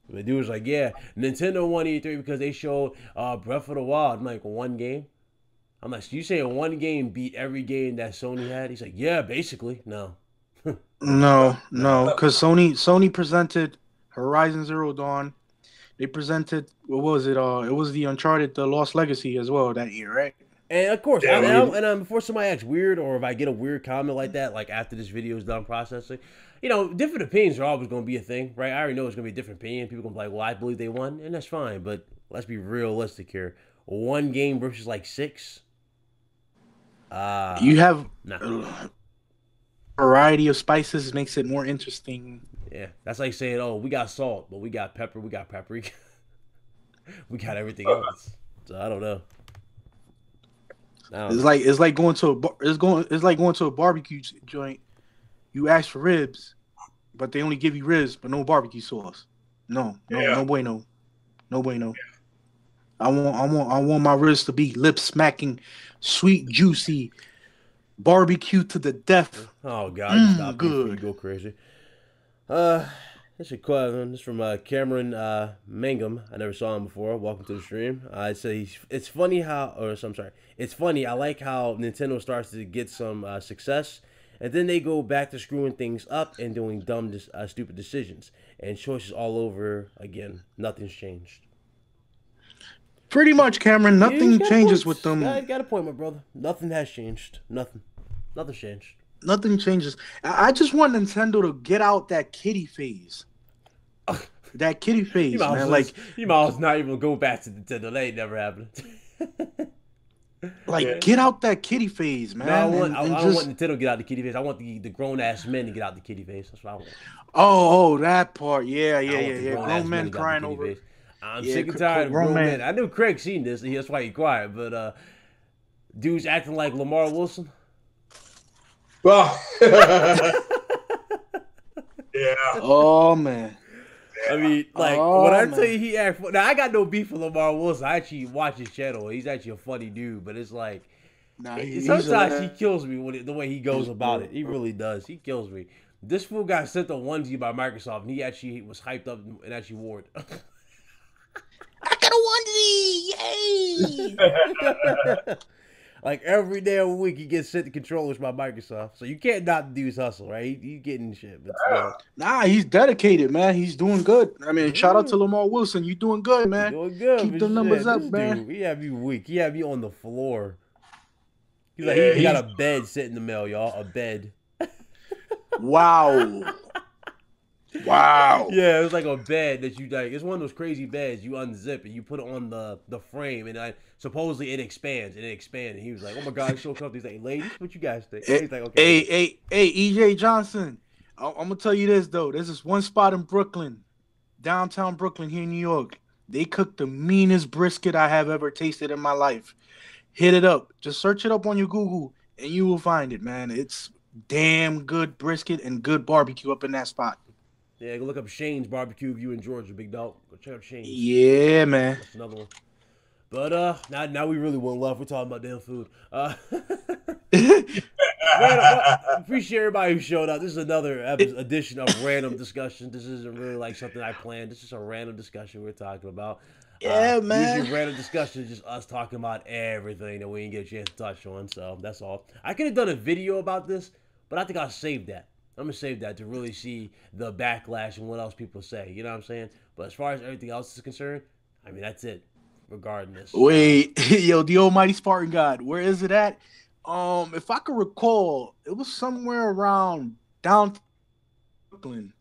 the dude was like, "Yeah, Nintendo won E3 because they showed Breath of the Wild." I'm like, one game? I'm like, so you saying one game beat every game that Sony had? He's like, "Yeah, basically." No. No, because Sony presented Horizon Zero Dawn. They presented, what was it? It was the Uncharted, The Lost Legacy as well that year, right? And of course, Yeah, before somebody acts weird, or if I get a weird comment like that, like after this video is done processing, different opinions are always going to be a thing, right? I already know it's going to be a different opinion. People going to be like, well, I believe they won, and that's fine. But let's be realistic here. One game versus like 6. You have nah. variety of spices makes it more interesting. Yeah, that's like saying, oh, we got salt, but we got pepper, we got paprika, we got everything else. So I don't know. It's like going to a barbecue joint. You ask for ribs, but they only give you ribs, but no barbecue sauce. No bueno. I want my ribs to be lip smacking, sweet, juicy, barbecue to the death. Oh God, stop good. You go crazy. This is question. This is from Cameron Mangum. I never saw him before. Welcome to the stream. I'd say it's funny how, it's funny. I like how Nintendo starts to get some success, and then they go back to screwing things up and doing dumb, stupid decisions and choices all over again. Nothing's changed. Pretty much, Cameron. Nothing changes with them. I got a point, my brother. Nothing has changed. Nothing's changed. Nothing changes. I just want Nintendo to get out that kitty phase. That kitty phase, man. Like you might as well not even go back to Nintendo. That ain't never happening. Get out that kitty phase, man. No, I don't want Nintendo to get out the kitty phase. I want the grown ass men to get out the kitty phase. That's what I want. Oh, that part. Yeah. Grown men crying over. Phase. I'm sick and tired of grown men. I knew Craig seen this. That's why he quiet. But dudes acting like Lamar Wilson. Well, yeah. Oh man. I mean, when I tell you he act. Now I got no beef with Lamar Wilson. I actually watch his channel. He's actually a funny dude. But it's like, sometimes he kills me with the way he goes about it. He really does. He kills me. This fool got sent a onesie by Microsoft, and he actually was hyped up and actually wore it. I got a onesie! Yay! Like every damn week, he gets sent the controllers by Microsoft. So you can't not the dude's hustle, right? He's getting shit. But nah, he's dedicated, man. He's doing good. I mean, shout out to Lamar Wilson. You doing good, man. Doing good. Keep the numbers up, man. Dude, he have you weak. He have you on the floor. He's like, he got a bed sitting in the mail, y'all. A bed. Wow. Yeah, it was like a bed that you like. It's one of those crazy beds you unzip and you put it on the frame, and supposedly it expands and it expanded. And he was like, "Oh my God, it's so comfortable." He's like, "Ladies, what you guys think?" He's like, "Okay." Hey, EJ Johnson. I'm gonna tell you this though. There's this one spot in Brooklyn, downtown Brooklyn here in New York. They cook the meanest brisket I have ever tasted in my life. Hit it up. Just search it up on your Google, and you will find it, man. It's damn good brisket and good barbecue up in that spot. Yeah, go look up Shane's Barbecue if you in Georgia, big dog. Go check out Shane's. Yeah, man. That's another one. But now we really went left. We're talking about damn food. Appreciate everybody who showed up. This is another edition of Random Discussion. This isn't really like something I planned. This is a random discussion we're talking about. Yeah, man. Usually random discussion is just us talking about everything that we didn't get a chance to touch on. So that's all. I could have done a video about this, but I think I'll save that. I'm going to save that to really see the backlash and what else people say. You know what I'm saying? But as far as everything else is concerned, I mean, that's it. Regardless. Wait, yo, the almighty Spartan God, where is it at? If I could recall, it was somewhere around downtown Brooklyn,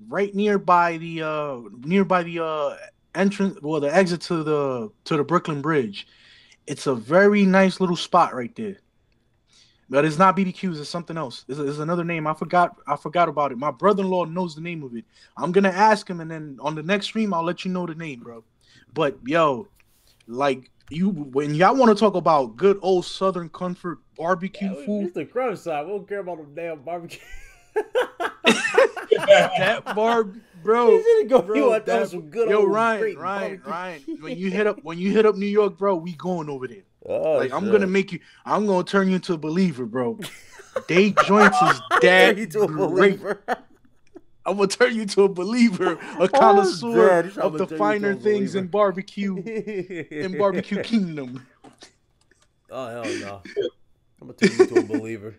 right nearby the entrance, well, the exit to the Brooklyn Bridge. It's a very nice little spot right there. But it's not BBQs, it's something else. It's another name. I forgot about it. My brother-in-law knows the name of it. I'm gonna ask him, and then on the next stream, I'll let you know the name, bro. But yo, like when y'all want to talk about good old Southern comfort barbecue food, it's the crumb side. We don't care about the damn barbecue. that bro. Yo, Ryan. When you hit up New York, bro, we going over there. Oh, like I'm gonna turn you into a believer, bro. They joints is that great. I'm gonna turn you to a believer, a connoisseur of the finer things in barbecue, kingdom. Oh hell no! I'm gonna turn you to a believer.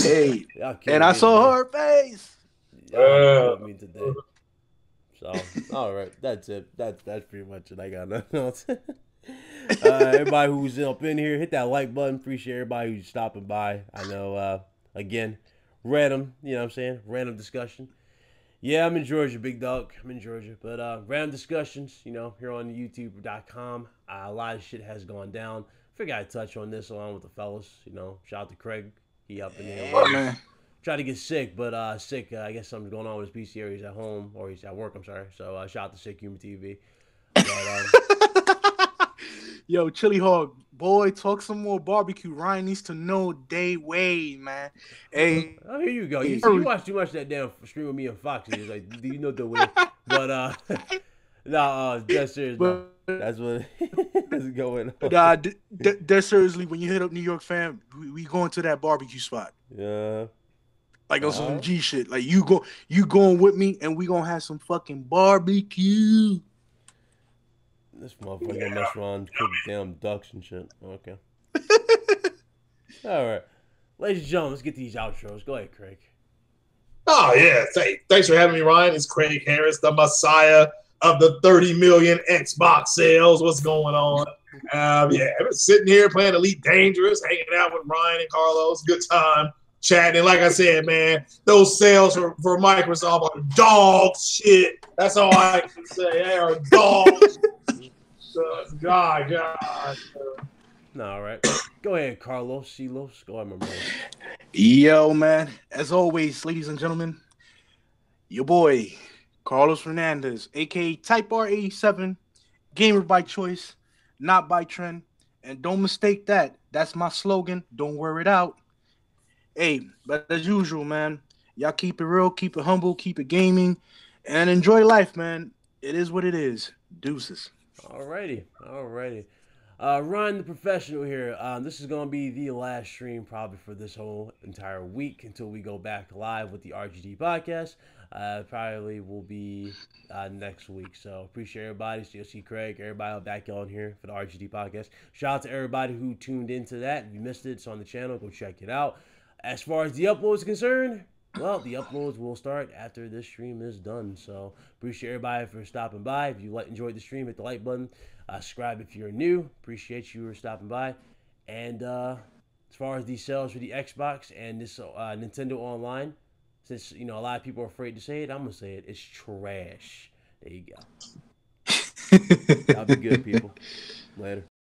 Hey, and I saw her face. Y'all me today. So, all right, that's it. That's pretty much it. I got nothing else. Everybody who's up in here, hit that like button. Appreciate everybody who's stopping by. I know, again, random, you know what I'm saying? Random discussion. Yeah, I'm in Georgia, big dog. I'm in Georgia. But random discussions, you know, here on YouTube.com. A lot of shit has gone down. Figured I'd touch on this along with the fellas. You know, shout out to Craig. He up in there. Oh, man. Tried to get sick, but I guess something's going on with his PCR. He's at home, or he's at work, I'm sorry. So shout out to Sick Human TV. But, Yo, Chili Hog, boy, talk some more barbecue. Ryan needs to know day way, man. Hey, oh, here you go. You watch too much of that damn stream with me and Fox. He's like, do you know the way? But that's serious. But, that's what is going on. Nah, dead seriously, when you hit up New York, fam, we going to that barbecue spot. Yeah. Like on some G shit. Like you going with me, and we gonna have some fucking barbecue. This motherfucker must run cook damn ducks and shit. Okay. All right. Ladies and gentlemen, let's get these outros. Go ahead, Craig. Oh, yeah. Thanks for having me, Ryan. It's Craig Harris, the messiah of the 30 million Xbox sales. What's going on? Yeah, I've been sitting here playing Elite Dangerous, hanging out with Ryan and Carlos. Good time chatting. And like I said, man, those sales for Microsoft are dog shit. That's all I can say. They are dog shit. God. No, all right. Go ahead, Carlos. Silos. Go ahead, my man. Yo, man. As always, ladies and gentlemen, your boy, Carlos Fernandez, a.k.a. Type R87, gamer by choice, not by trend. And don't mistake that. That's my slogan. Don't wear it out. Hey, but as usual, man, y'all keep it real, keep it humble, keep it gaming, and enjoy life, man. It is what it is. Deuces. Alrighty. Ryan, the professional here. This is going to be the last stream probably for this whole entire week until we go back live with the RGD podcast. Probably will be next week. So appreciate everybody. So you'll see Craig, everybody back on here for the RGD podcast. Shout out to everybody who tuned into that. If you missed it, it's on the channel. Go check it out. As far as the upload is concerned, well, the uploads will start after this stream is done. So appreciate everybody for stopping by. If you enjoyed the stream, hit the like button. Subscribe if you're new. Appreciate you for stopping by. And as far as these sales for the Xbox and this Nintendo Online, since a lot of people are afraid to say it, I'm gonna say it. It's trash. There you go. Y'all be good, people. Later.